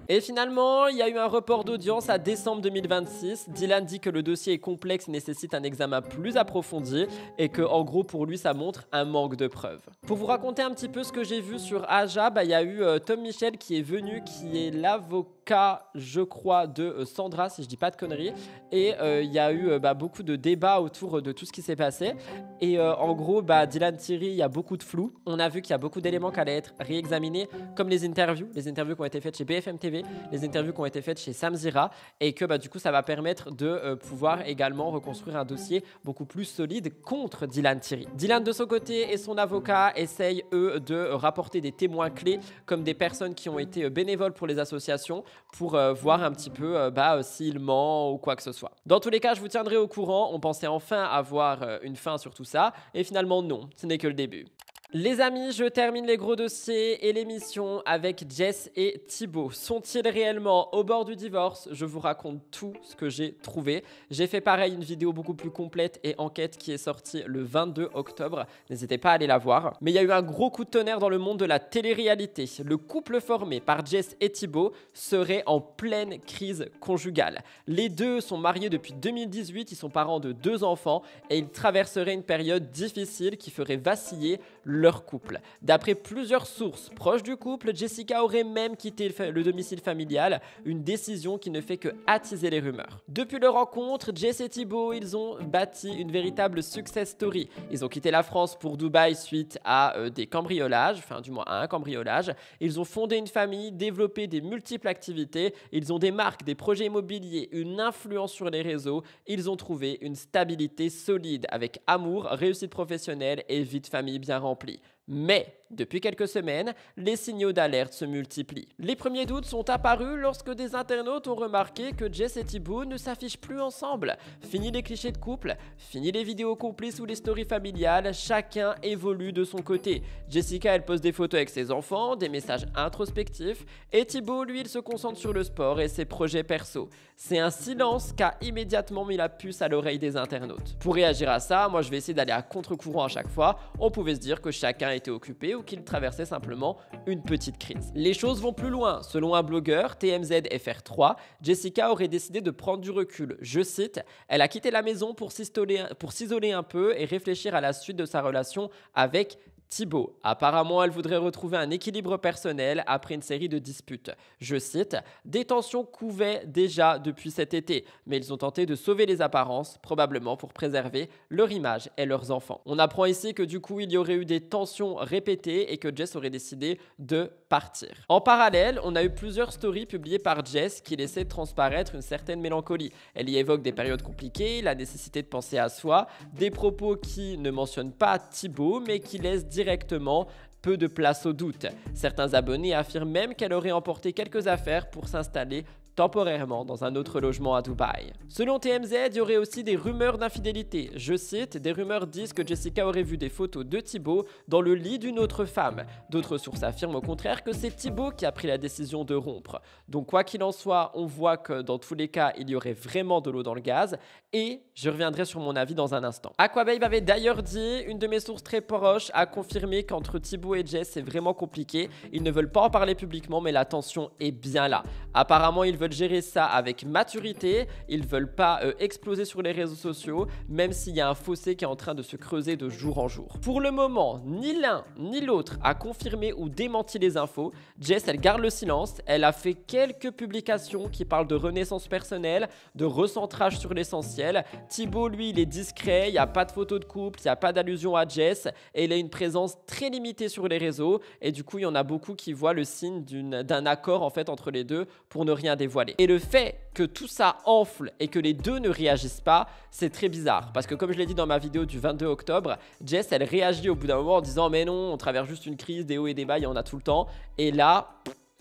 Et finalement, il y a eu un report d'audience à décembre 2026. Dylan dit que le dossier est complexe et nécessite un examen plus approfondi et que, en gros, pour lui, ça montre un manque de preuves. Pour vous raconter un petit peu ce que j'ai vu sur Aja, il y a eu Tom Michel qui est venu, qui est l'avocat, je crois, de Sandra, si je dis pas de conneries. Et il y a eu beaucoup de débats autour de tout ce qui s'est passé. Et en gros, Dylan Thierry, il y a beaucoup de flou. On a vu qu'il y a beaucoup d'éléments qui allaient être réexaminés, comme les interviews qui ont été faites chez BFM TV, les interviews qui ont été faites chez Samzira, et que du coup ça va permettre de pouvoir également reconstruire un dossier beaucoup plus solide contre Dylan Thierry. Dylan de son côté et son avocat essayent eux de rapporter des témoins clés comme des personnes qui ont été bénévoles pour les associations pour voir un petit peu s'il ment ou quoi que ce soit. Dans tous les cas, je vous tiendrai au courant. On pensait enfin avoir une fin sur tout ça et finalement non, ce n'est que le début. Les amis, je termine les gros dossiers et l'émission avec Jess et Thibaut. Sont-ils réellement au bord du divorce? Je vous raconte tout ce que j'ai trouvé. J'ai fait pareil, une vidéo beaucoup plus complète et enquête qui est sortie le 22 octobre. N'hésitez pas à aller la voir. Mais il y a eu un gros coup de tonnerre dans le monde de la télé-réalité. Le couple formé par Jess et Thibaut serait en pleine crise conjugale. Les deux sont mariés depuis 2018, ils sont parents de 2 enfants et ils traverseraient une période difficile qui ferait vaciller leur couple. D'après plusieurs sources proches du couple, Jessica aurait même quitté le domicile familial, une décision qui ne fait que attiser les rumeurs. Depuis leur rencontre, Jess et Thibaut, ils ont bâti une véritable success story. Ils ont quitté la France pour Dubaï suite à des cambriolages, enfin du moins à un cambriolage. Ils ont fondé une famille, développé des multiples activités, ils ont des marques, des projets immobiliers, une influence sur les réseaux. Ils ont trouvé une stabilité solide avec amour, réussite professionnelle et vie de famille bien remplie. Mais, depuis quelques semaines, les signaux d'alerte se multiplient. Les premiers doutes sont apparus lorsque des internautes ont remarqué que Jess et Thibaut ne s'affichent plus ensemble. Fini les clichés de couple, fini les vidéos complices ou les stories familiales, chacun évolue de son côté. Jessica, elle poste des photos avec ses enfants, des messages introspectifs, et Thibaut, lui, il se concentre sur le sport et ses projets perso. C'est un silence qu'a immédiatement mis la puce à l'oreille des internautes. Pour réagir à ça, moi je vais essayer d'aller à contre-courant à chaque fois. On pouvait se dire que chacun était occupé ou qu'il traversait simplement une petite crise. Les choses vont plus loin. Selon un blogueur, TMZFR3, Jessica aurait décidé de prendre du recul. Je cite, « Elle a quitté la maison pour s'isoler un peu et réfléchir à la suite de sa relation avec Thibaut. Apparemment, elle voudrait retrouver un équilibre personnel après une série de disputes. Je cite, « Des tensions couvaient déjà depuis cet été, mais ils ont tenté de sauver les apparences, probablement pour préserver leur image et leurs enfants. » On apprend ici que du coup, il y aurait eu des tensions répétées et que Jess aurait décidé de partir. En parallèle, on a eu plusieurs stories publiées par Jess qui laissaient transparaître une certaine mélancolie. Elle y évoque des périodes compliquées, la nécessité de penser à soi, des propos qui ne mentionnent pas Thibaut, mais qui laissent directement peu de place au doute. Certains abonnés affirment même qu'elle aurait emporté quelques affaires pour s'installer temporairement dans un autre logement à Dubaï. Selon TMZ, il y aurait aussi des rumeurs d'infidélité. Je cite, des rumeurs disent que Jessica aurait vu des photos de Thibaut dans le lit d'une autre femme. D'autres sources affirment au contraire que c'est Thibaut qui a pris la décision de rompre. Donc quoi qu'il en soit, on voit que dans tous les cas, il y aurait vraiment de l'eau dans le gaz et je reviendrai sur mon avis dans un instant. Aquababe avait d'ailleurs dit, une de mes sources très proches a confirmé qu'entre Thibaut et Jess, c'est vraiment compliqué. Ils ne veulent pas en parler publiquement, mais la tension est bien là. Apparemment, ils veulent gérer ça avec maturité, ils veulent pas exploser sur les réseaux sociaux, même s'il y a un fossé qui est en train de se creuser de jour en jour. Pour le moment, ni l'un ni l'autre a confirmé ou démenti les infos. Jess, elle garde le silence, elle a fait quelques publications qui parlent de renaissance personnelle, de recentrage sur l'essentiel. Thibaut, lui, il est discret, il n'y a pas de photos de couple, il n'y a pas d'allusion à Jess, et il a une présence très limitée sur les réseaux, et du coup, il y en a beaucoup qui voient le signe d'un accord en fait entre les deux pour ne rien dévoiler. Et le fait que tout ça enfle et que les deux ne réagissent pas, c'est très bizarre. Parce que comme je l'ai dit dans ma vidéo du 22 octobre, Jess, elle réagit au bout d'un moment en disant « Mais non, on traverse juste une crise, des hauts et des bas, il y en a tout le temps. » Et là,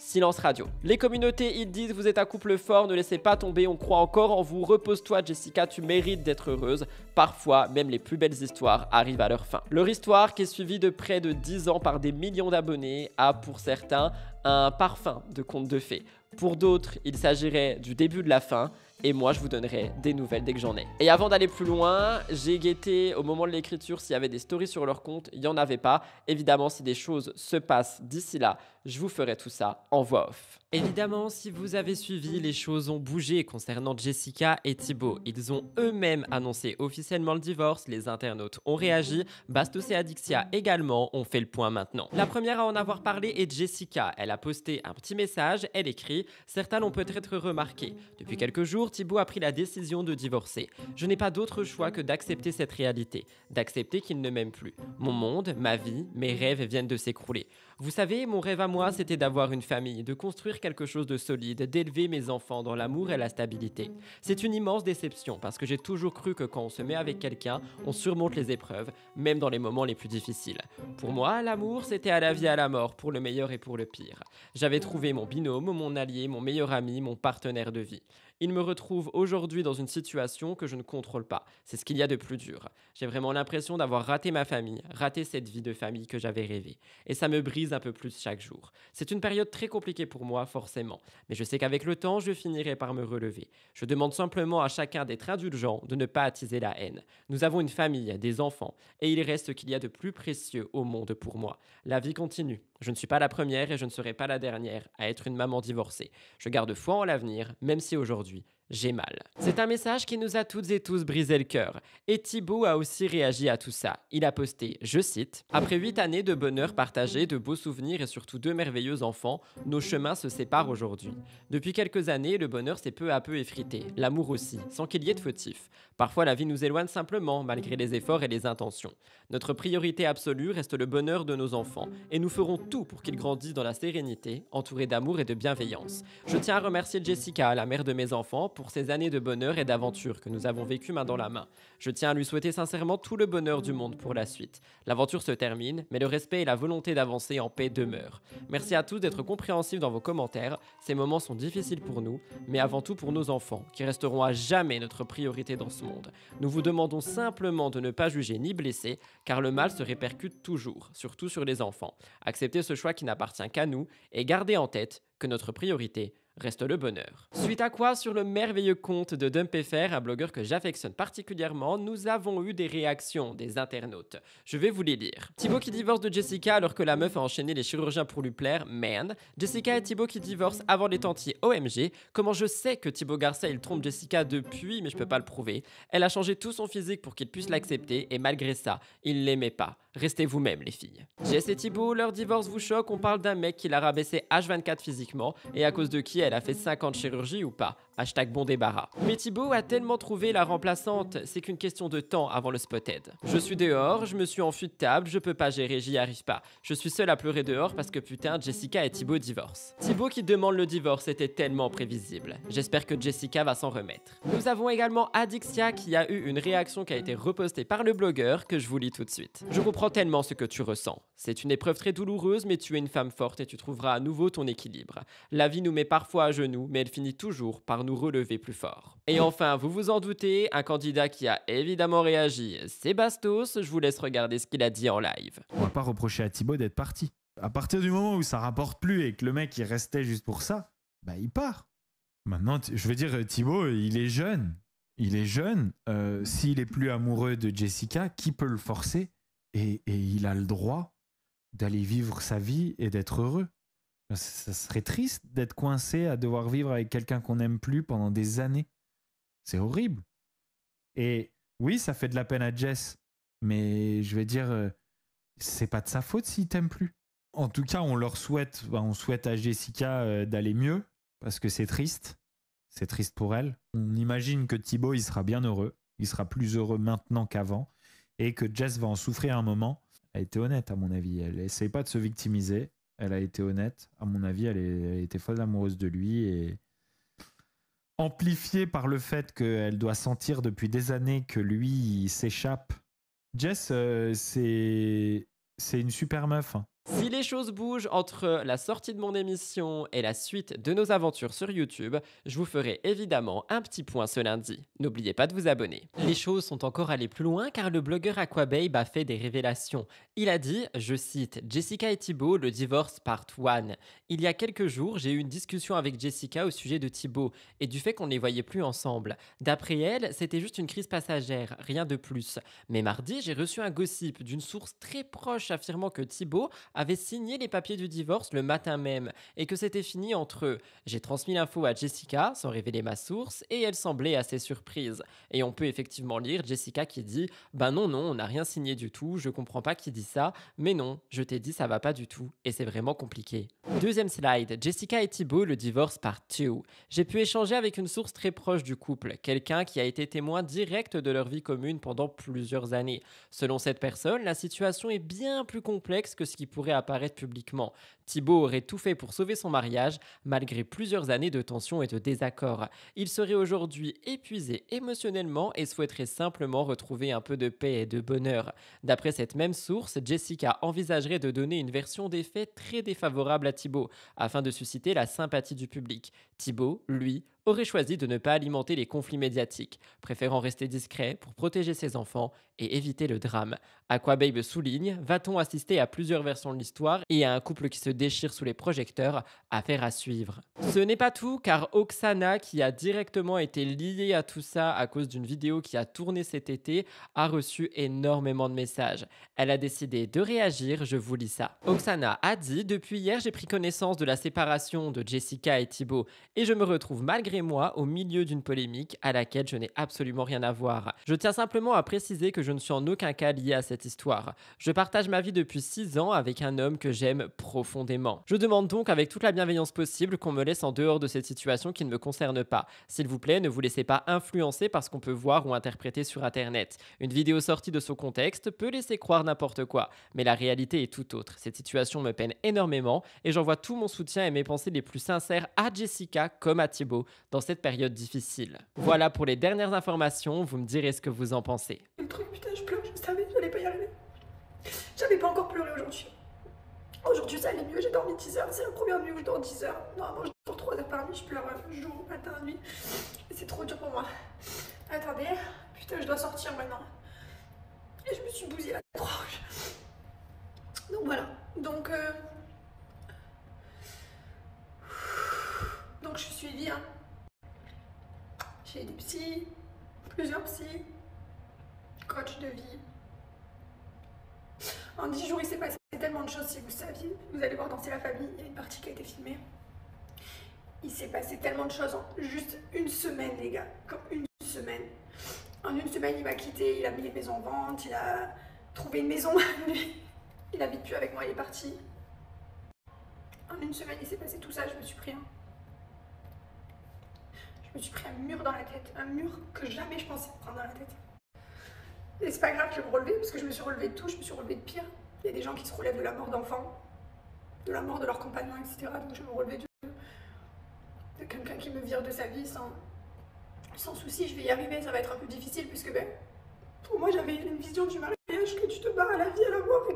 Silence radio. Les communautés, ils disent vous êtes un couple fort, ne laissez pas tomber, on croit encore en vous, repose-toi Jessica, tu mérites d'être heureuse. Parfois, même les plus belles histoires arrivent à leur fin. Leur histoire, qui est suivie de près de 10 ans par des millions d'abonnés, a pour certains un parfum de conte de fées. Pour d'autres, il s'agirait du début de la fin. Et moi, je vous donnerai des nouvelles dès que j'en ai. Et avant d'aller plus loin, j'ai guetté au moment de l'écriture s'il y avait des stories sur leur compte. Il n'y en avait pas. Évidemment, si des choses se passent d'ici là, je vous ferai tout ça en voix off. Évidemment, si vous avez suivi, les choses ont bougé concernant Jessica et Thibaut. Ils ont eux-mêmes annoncé officiellement le divorce, les internautes ont réagi, Bastos et Adixia également ont fait le point maintenant. La première à en avoir parlé est Jessica. Elle a posté un petit message, elle écrit « Certains l'ont peut-être remarqué. Depuis quelques jours, Thibaut a pris la décision de divorcer. Je n'ai pas d'autre choix que d'accepter cette réalité, d'accepter qu'il ne m'aime plus. Mon monde, ma vie, mes rêves viennent de s'écrouler. Vous savez, mon rêve à moi, c'était d'avoir une famille, de construire quelque chose de solide, d'élever mes enfants dans l'amour et la stabilité. C'est une immense déception parce que j'ai toujours cru que quand on se met avec quelqu'un, on surmonte les épreuves, même dans les moments les plus difficiles. Pour moi, l'amour, c'était à la vie et à la mort, pour le meilleur et pour le pire. J'avais trouvé mon binôme, mon allié, mon meilleur ami, mon partenaire de vie. Il me retrouve aujourd'hui dans une situation que je ne contrôle pas. C'est ce qu'il y a de plus dur. J'ai vraiment l'impression d'avoir raté ma famille, raté cette vie de famille que j'avais rêvée. Et ça me brise un peu plus chaque jour. C'est une période très compliquée pour moi, forcément. Mais je sais qu'avec le temps, je finirai par me relever. Je demande simplement à chacun d'être indulgent, de ne pas attiser la haine. Nous avons une famille, des enfants, et il reste ce qu'il y a de plus précieux au monde pour moi. La vie continue. Je ne suis pas la première et je ne serai pas la dernière à être une maman divorcée. Je garde foi en l'avenir, même si aujourd'hui, j'ai mal. C'est un message qui nous a toutes et tous brisé le cœur. Et Thibaut a aussi réagi à tout ça. Il a posté, je cite, « Après 8 années de bonheur partagé, de beaux souvenirs et surtout 2 merveilleux enfants, nos chemins se séparent aujourd'hui. Depuis quelques années, le bonheur s'est peu à peu effrité, l'amour aussi, sans qu'il y ait de fautif. Parfois, la vie nous éloigne simplement, malgré les efforts et les intentions. Notre priorité absolue reste le bonheur de nos enfants, et nous ferons tout pour qu'ils grandissent dans la sérénité, entourés d'amour et de bienveillance. Je tiens à remercier Jessica, la mère de mes enfants, pour ces années de bonheur et d'aventure que nous avons vécues main dans la main. Je tiens à lui souhaiter sincèrement tout le bonheur du monde pour la suite. L'aventure se termine, mais le respect et la volonté d'avancer en paix demeurent. Merci à tous d'être compréhensifs dans vos commentaires. Ces moments sont difficiles pour nous, mais avant tout pour nos enfants, qui resteront à jamais notre priorité dans ce monde. Nous vous demandons simplement de ne pas juger ni blesser, car le mal se répercute toujours, surtout sur les enfants. Acceptez ce choix qui n'appartient qu'à nous et gardez en tête que notre priorité reste le bonheur. Suite à quoi, sur le merveilleux compte de DumpFR, un blogueur que j'affectionne particulièrement, nous avons eu des réactions des internautes. Je vais vous les lire. Thibaut qui divorce de Jessica alors que la meuf a enchaîné les chirurgiens pour lui plaire, man. Jessica et Thibaut qui divorcent avant les tantiers, OMG. Comment je sais que Thibaut Garcia il trompe Jessica depuis, mais je peux pas le prouver. Elle a changé tout son physique pour qu'il puisse l'accepter et malgré ça, il l'aimait pas. Restez vous-même les filles. Jess et Thibaut, leur divorce vous choque, on parle d'un mec qui l'a rabaissé H24 physiquement et à cause de qui elle a fait 50 chirurgies ou pas. Hashtag bon débarras. Mais Thibaut a tellement trouvé la remplaçante, c'est qu'une question de temps avant le spotted. Je suis dehors, je me suis enfui de table, je peux pas gérer, j'y arrive pas. Je suis seule à pleurer dehors parce que putain, Jessica et Thibaut divorcent. Thibaut qui demande le divorce était tellement prévisible. J'espère que Jessica va s'en remettre. Nous avons également Adixia qui a eu une réaction qui a été repostée par le blogueur que je vous lis tout de suite. Je comprends tellement ce que tu ressens. C'est une épreuve très douloureuse, mais tu es une femme forte et tu trouveras à nouveau ton équilibre. La vie nous met parfois à genoux, mais elle finit toujours par nous relever plus fort. Et enfin, vous vous en doutez, un candidat qui a évidemment réagi, c'est Bastos. Je vous laisse regarder ce qu'il a dit en live. On va pas reprocher à Thibaut d'être parti. À partir du moment où ça rapporte plus et que le mec il restait juste pour ça, bah il part. Maintenant, je veux dire, Thibaut, il est jeune. Il est jeune. S'il est plus amoureux de Jessica, qui peut le forcer ? Et il a le droit d'aller vivre sa vie et d'être heureux. Ça serait triste d'être coincé à devoir vivre avec quelqu'un qu'on n'aime plus pendant des années. C'est horrible. Et oui, ça fait de la peine à Jess, mais je vais dire, c'est pas de sa faute s'il t'aime plus. En tout cas, on leur souhaite, on souhaite à Jessica d'aller mieux, parce que c'est triste. C'est triste pour elle. On imagine que Thibaut, il sera bien heureux. Il sera plus heureux maintenant qu'avant. Et que Jess va en souffrir un moment. Elle a été honnête, à mon avis. Elle essaye pas de se victimiser. Elle a été honnête. À mon avis, elle était folle amoureuse de lui. Et amplifiée par le fait qu'elle doit sentir depuis des années que lui, il s'échappe. Jess, c'est une super meuf. Hein. Si les choses bougent entre la sortie de mon émission et la suite de nos aventures sur YouTube, je vous ferai évidemment un petit point ce lundi. N'oubliez pas de vous abonner. Les choses sont encore allées plus loin car le blogueur Aquababe a fait des révélations. Il a dit, je cite, « Jessica et Thibaut, le divorce part 1. Il y a quelques jours, j'ai eu une discussion avec Jessica au sujet de Thibaut et du fait qu'on ne les voyait plus ensemble. D'après elle, c'était juste une crise passagère, rien de plus. Mais mardi, j'ai reçu un gossip d'une source très proche affirmant que Thibaut avait signé les papiers du divorce le matin même et que c'était fini entre eux. J'ai transmis l'info à Jessica sans révéler ma source et elle semblait assez surprise. Et on peut effectivement lire Jessica qui dit « Ben non, on n'a rien signé du tout, je comprends pas qui dit ça, mais non, je t'ai dit ça va pas du tout et c'est vraiment compliqué. » Deuxième slide, Jessica et Thibaut, le divorce part 2. J'ai pu échanger avec une source très proche du couple, quelqu'un qui a été témoin direct de leur vie commune pendant plusieurs années. Selon cette personne, la situation est bien plus complexe que ce qui pourrait apparaître publiquement. Thibaut aurait tout fait pour sauver son mariage, malgré plusieurs années de tensions et de désaccords. Il serait aujourd'hui épuisé émotionnellement et souhaiterait simplement retrouver un peu de paix et de bonheur. D'après cette même source, Jessica envisagerait de donner une version des faits très défavorable à Thibaut, afin de susciter la sympathie du public. Thibaut, lui, aurait choisi de ne pas alimenter les conflits médiatiques, préférant rester discret pour protéger ses enfants et éviter le drame. Aquababe souligne, va-t-on assister à plusieurs versions de l'histoire et à un couple qui se déchire sous les projecteurs, affaire à suivre. Ce n'est pas tout car Oksana, qui a directement été liée à tout ça à cause d'une vidéo qui a tourné cet été, a reçu énormément de messages. Elle a décidé de réagir, je vous lis ça. Oksana a dit, depuis hier j'ai pris connaissance de la séparation de Jessica et Thibaut et je me retrouve malgré moi au milieu d'une polémique à laquelle je n'ai absolument rien à voir. Je tiens simplement à préciser que je ne suis en aucun cas lié à cette histoire. Je partage ma vie depuis 6 ans avec un homme que j'aime profondément. Je demande donc avec toute la bienveillance possible qu'on me laisse en dehors de cette situation qui ne me concerne pas. S'il vous plaît, ne vous laissez pas influencer par ce qu'on peut voir ou interpréter sur internet. Une vidéo sortie de son contexte peut laisser croire n'importe quoi, mais la réalité est tout autre. Cette situation me peine énormément et j'envoie tout mon soutien et mes pensées les plus sincères à Jessica comme à Thibaut dans cette période difficile. Voilà pour les dernières informations, vous me direz ce que vous en pensez. Le truc, putain, je pleure, je savais, j'allais pas y arriver. J'avais pas encore pleuré aujourd'hui. Aujourd'hui, ça allait mieux, j'ai dormi 10 heures, c'est la première nuit où je dors 10 heures. Normalement, je dors 3 heures par nuit, je pleure jour, matin, nuit. Et c'est trop dur pour moi. Attendez, putain, je dois sortir maintenant. Et je me suis bousillée la gorge. Donc voilà, donc je suis suivie, hein. J'ai des psys, plusieurs psys, coach de vie. En 10 jours, il s'est passé tellement de choses, si vous saviez. Vous allez voir dans C'est la famille, il y a une partie qui a été filmée. Il s'est passé tellement de choses en juste une semaine, les gars. Comme une semaine. En une semaine, il m'a quitté, il a mis les maisons en vente, il a trouvé une maison. Il n'habite plus avec moi, il est parti. En une semaine, il s'est passé tout ça, je me suis pris un mur dans la tête, un mur que jamais je pensais prendre dans la tête. Et c'est pas grave, je vais me relever parce que je me suis relevée de tout, je me suis relevée de pire. Il y a des gens qui se relèvent de la mort d'enfants, de la mort de leurs compagnons, etc. Donc je vais me relever de quelqu'un qui me vire de sa vie sans souci. Je vais y arriver, ça va être un peu difficile puisque pour moi j'avais une vision du mariage que tu te bats à la vie, à la mort et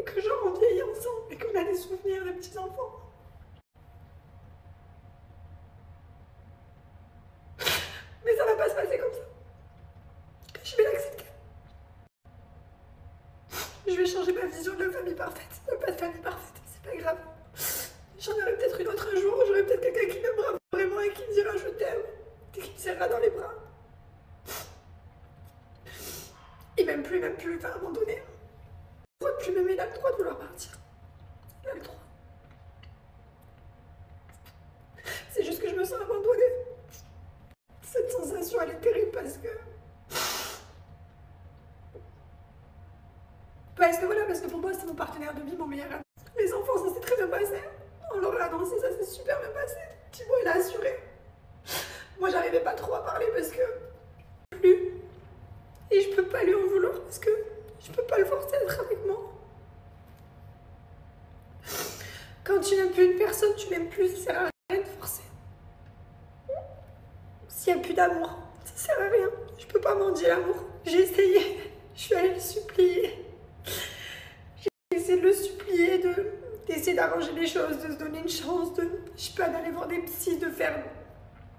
que genre on vieillit ensemble et qu'on a des souvenirs de petits enfants. Mais ça va pas se passer comme ça. Je vais l'accepter. Je vais changer ma vision de la famille parfaite. Pas de famille parfaite, c'est pas grave. J'en aurai peut-être une autre un jour, j'aurai peut-être quelqu'un qui m'aimera vraiment et qui me dira je t'aime. Et qui me serrera dans les bras. Il m'aime plus, enfin à un moment donné. Il a le droit de plus m'aimer, il a le droit de vouloir partir. Il a le droit. C'est juste que je me sens abandonnée. Cette sensation, elle est terrible parce que pour moi, c'est mon partenaire de vie, mon meilleur ami. Les enfants, ça s'est très bien passé. On leur a dansé, ça s'est super bien passé. Thibaut, il a assuré. Moi, j'arrivais pas trop à parler parce que plus. Et je peux pas lui en vouloir parce que je peux pas le forcer à être avec moi. Quand tu n'aimes plus une personne, tu l'aimes plus, ça sert à rien de forcer. S'il n'y a plus d'amour, ça sert à rien. Je peux pas mendier l'amour. J'ai essayé, je suis allée le supplier. d'essayer de le supplier, d'essayer d'arranger les choses, de se donner une chance, je sais pas, d'aller voir des psys, de faire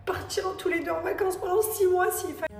partir tous les deux en vacances pendant 6 mois s'il fallait.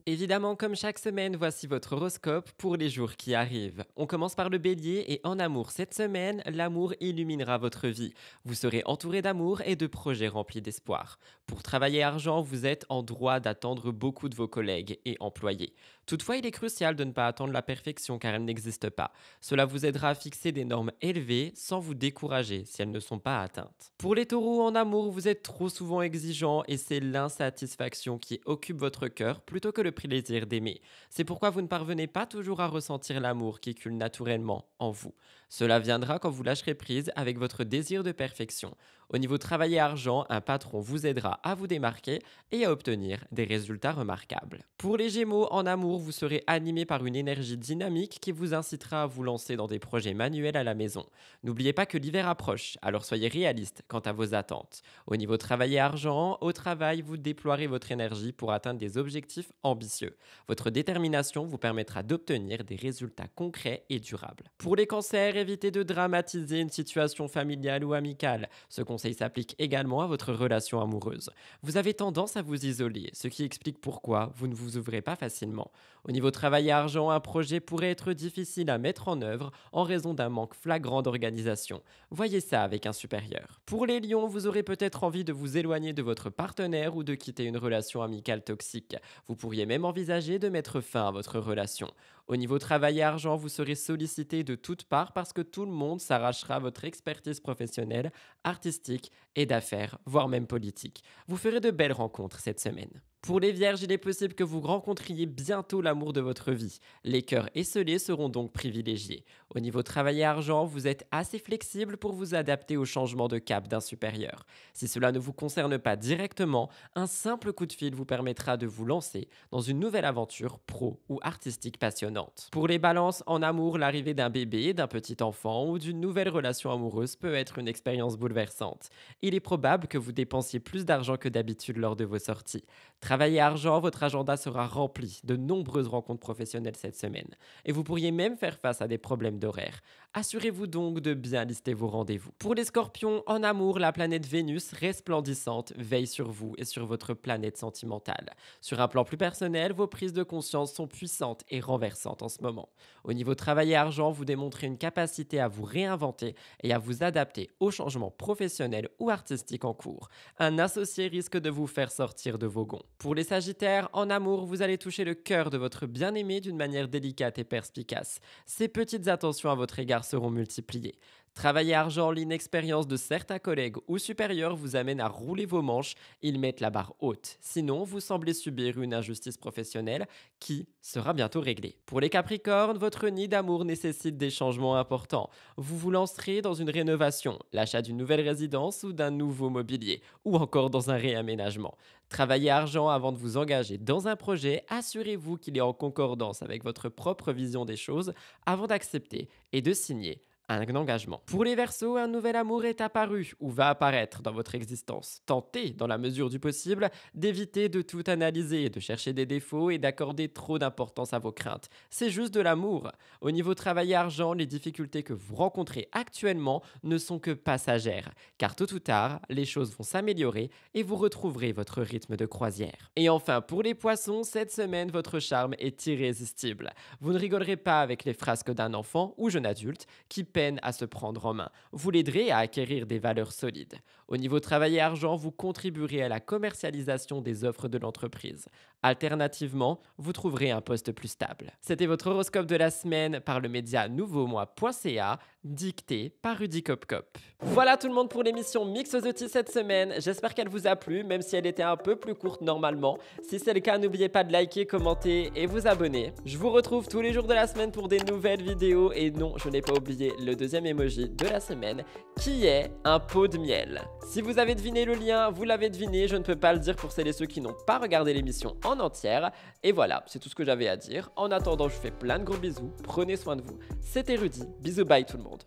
Évidemment, comme chaque semaine, voici votre horoscope pour les jours qui arrivent. On commence par le bélier et en amour cette semaine, l'amour illuminera votre vie. Vous serez entouré d'amour et de projets remplis d'espoir. Pour travailler argent, vous êtes en droit d'attendre beaucoup de vos collègues et employés. Toutefois, il est crucial de ne pas attendre la perfection car elle n'existe pas. Cela vous aidera à fixer des normes élevées sans vous décourager si elles ne sont pas atteintes. Pour les taureaux en amour, vous êtes trop souvent exigeants et c'est l'insatisfaction qui occupe votre cœur plutôt que le plaisir d'aimer. C'est pourquoi vous ne parvenez pas toujours à ressentir l'amour qui coule naturellement en vous. Cela viendra quand vous lâcherez prise avec votre désir de perfection. Au niveau travail et argent, un patron vous aidera à vous démarquer et à obtenir des résultats remarquables. Pour les Gémeaux, en amour, vous serez animé par une énergie dynamique qui vous incitera à vous lancer dans des projets manuels à la maison. N'oubliez pas que l'hiver approche, alors soyez réaliste quant à vos attentes. Au niveau travail et argent, au travail, vous déploierez votre énergie pour atteindre des objectifs ambitieux. Votre détermination vous permettra d'obtenir des résultats concrets et durables. Pour les cancers, évitez de dramatiser une situation familiale ou amicale. Ce conseil s'applique également à votre relation amoureuse. Vous avez tendance à vous isoler, ce qui explique pourquoi vous ne vous ouvrez pas facilement. Au niveau travail et argent, un projet pourrait être difficile à mettre en œuvre en raison d'un manque flagrant d'organisation. Voyez ça avec un supérieur. Pour les lions, vous aurez peut-être envie de vous éloigner de votre partenaire ou de quitter une relation amicale toxique. Vous pourriez même envisager de mettre fin à votre relation. Au niveau travail et argent, vous serez sollicité de toutes parts parce que tout le monde s'arrachera à votre expertise professionnelle, artistique et d'affaires, voire même politique. Vous ferez de belles rencontres cette semaine. Pour les vierges, il est possible que vous rencontriez bientôt l'amour de votre vie. Les cœurs esselés seront donc privilégiés. Au niveau travail et argent, vous êtes assez flexible pour vous adapter au changement de cap d'un supérieur. Si cela ne vous concerne pas directement, un simple coup de fil vous permettra de vous lancer dans une nouvelle aventure pro ou artistique passionnante. Pour les balances, en amour, l'arrivée d'un bébé, d'un petit enfant ou d'une nouvelle relation amoureuse peut être une expérience bouleversante. Il est probable que vous dépensiez plus d'argent que d'habitude lors de vos sorties. Travail et argent, votre agenda sera rempli de nombreuses rencontres professionnelles cette semaine. Et vous pourriez même faire face à des problèmes d'horaire. Assurez-vous donc de bien lister vos rendez-vous. Pour les scorpions, en amour, la planète Vénus, resplendissante, veille sur vous et sur votre planète sentimentale. Sur un plan plus personnel, vos prises de conscience sont puissantes et renversantes en ce moment. Au niveau travail et argent, vous démontrez une capacité à vous réinventer et à vous adapter aux changements professionnels ou artistiques en cours. Un associé risque de vous faire sortir de vos gonds. Pour les sagittaires, en amour, vous allez toucher le cœur de votre bien-aimé d'une manière délicate et perspicace. Ces petites attentions à votre égard seront multipliées. Travail et argent, l'inexpérience de certains collègues ou supérieurs vous amène à rouler vos manches, ils mettent la barre haute. Sinon, vous semblez subir une injustice professionnelle qui sera bientôt réglée. Pour les capricornes, votre nid d'amour nécessite des changements importants. Vous vous lancerez dans une rénovation, l'achat d'une nouvelle résidence ou d'un nouveau mobilier, ou encore dans un réaménagement. Travaillez argent avant de vous engager dans un projet, assurez-vous qu'il est en concordance avec votre propre vision des choses avant d'accepter et de signer un engagement. Pour les Verseaux, un nouvel amour est apparu ou va apparaître dans votre existence. Tentez, dans la mesure du possible, d'éviter de tout analyser, de chercher des défauts et d'accorder trop d'importance à vos craintes. C'est juste de l'amour. Au niveau travail et argent, les difficultés que vous rencontrez actuellement ne sont que passagères, car tôt ou tard, les choses vont s'améliorer et vous retrouverez votre rythme de croisière. Et enfin, pour les Poissons, cette semaine, votre charme est irrésistible. Vous ne rigolerez pas avec les frasques d'un enfant ou jeune adulte qui peine à se prendre en main. Vous l'aiderez à acquérir des valeurs solides. Au niveau travail et argent, vous contribuerez à la commercialisation des offres de l'entreprise. Alternativement, vous trouverez un poste plus stable. C'était votre horoscope de la semaine par le média nouveaumois.ca, dicté par Rudy Kopkop. Voilà tout le monde pour l'émission Mixosotis cette semaine. J'espère qu'elle vous a plu, même si elle était un peu plus courte normalement. Si c'est le cas, n'oubliez pas de liker, commenter et vous abonner. Je vous retrouve tous les jours de la semaine pour des nouvelles vidéos. Et non, je n'ai pas oublié le deuxième emoji de la semaine, qui est un pot de miel. Si vous avez deviné le lien, vous l'avez deviné. Je ne peux pas le dire pour celles et ceux qui n'ont pas regardé l'émission en entière. Et voilà, c'est tout ce que j'avais à dire. En attendant, je vous fais plein de gros bisous. Prenez soin de vous. C'était Rudy. Bisous, bye tout le monde.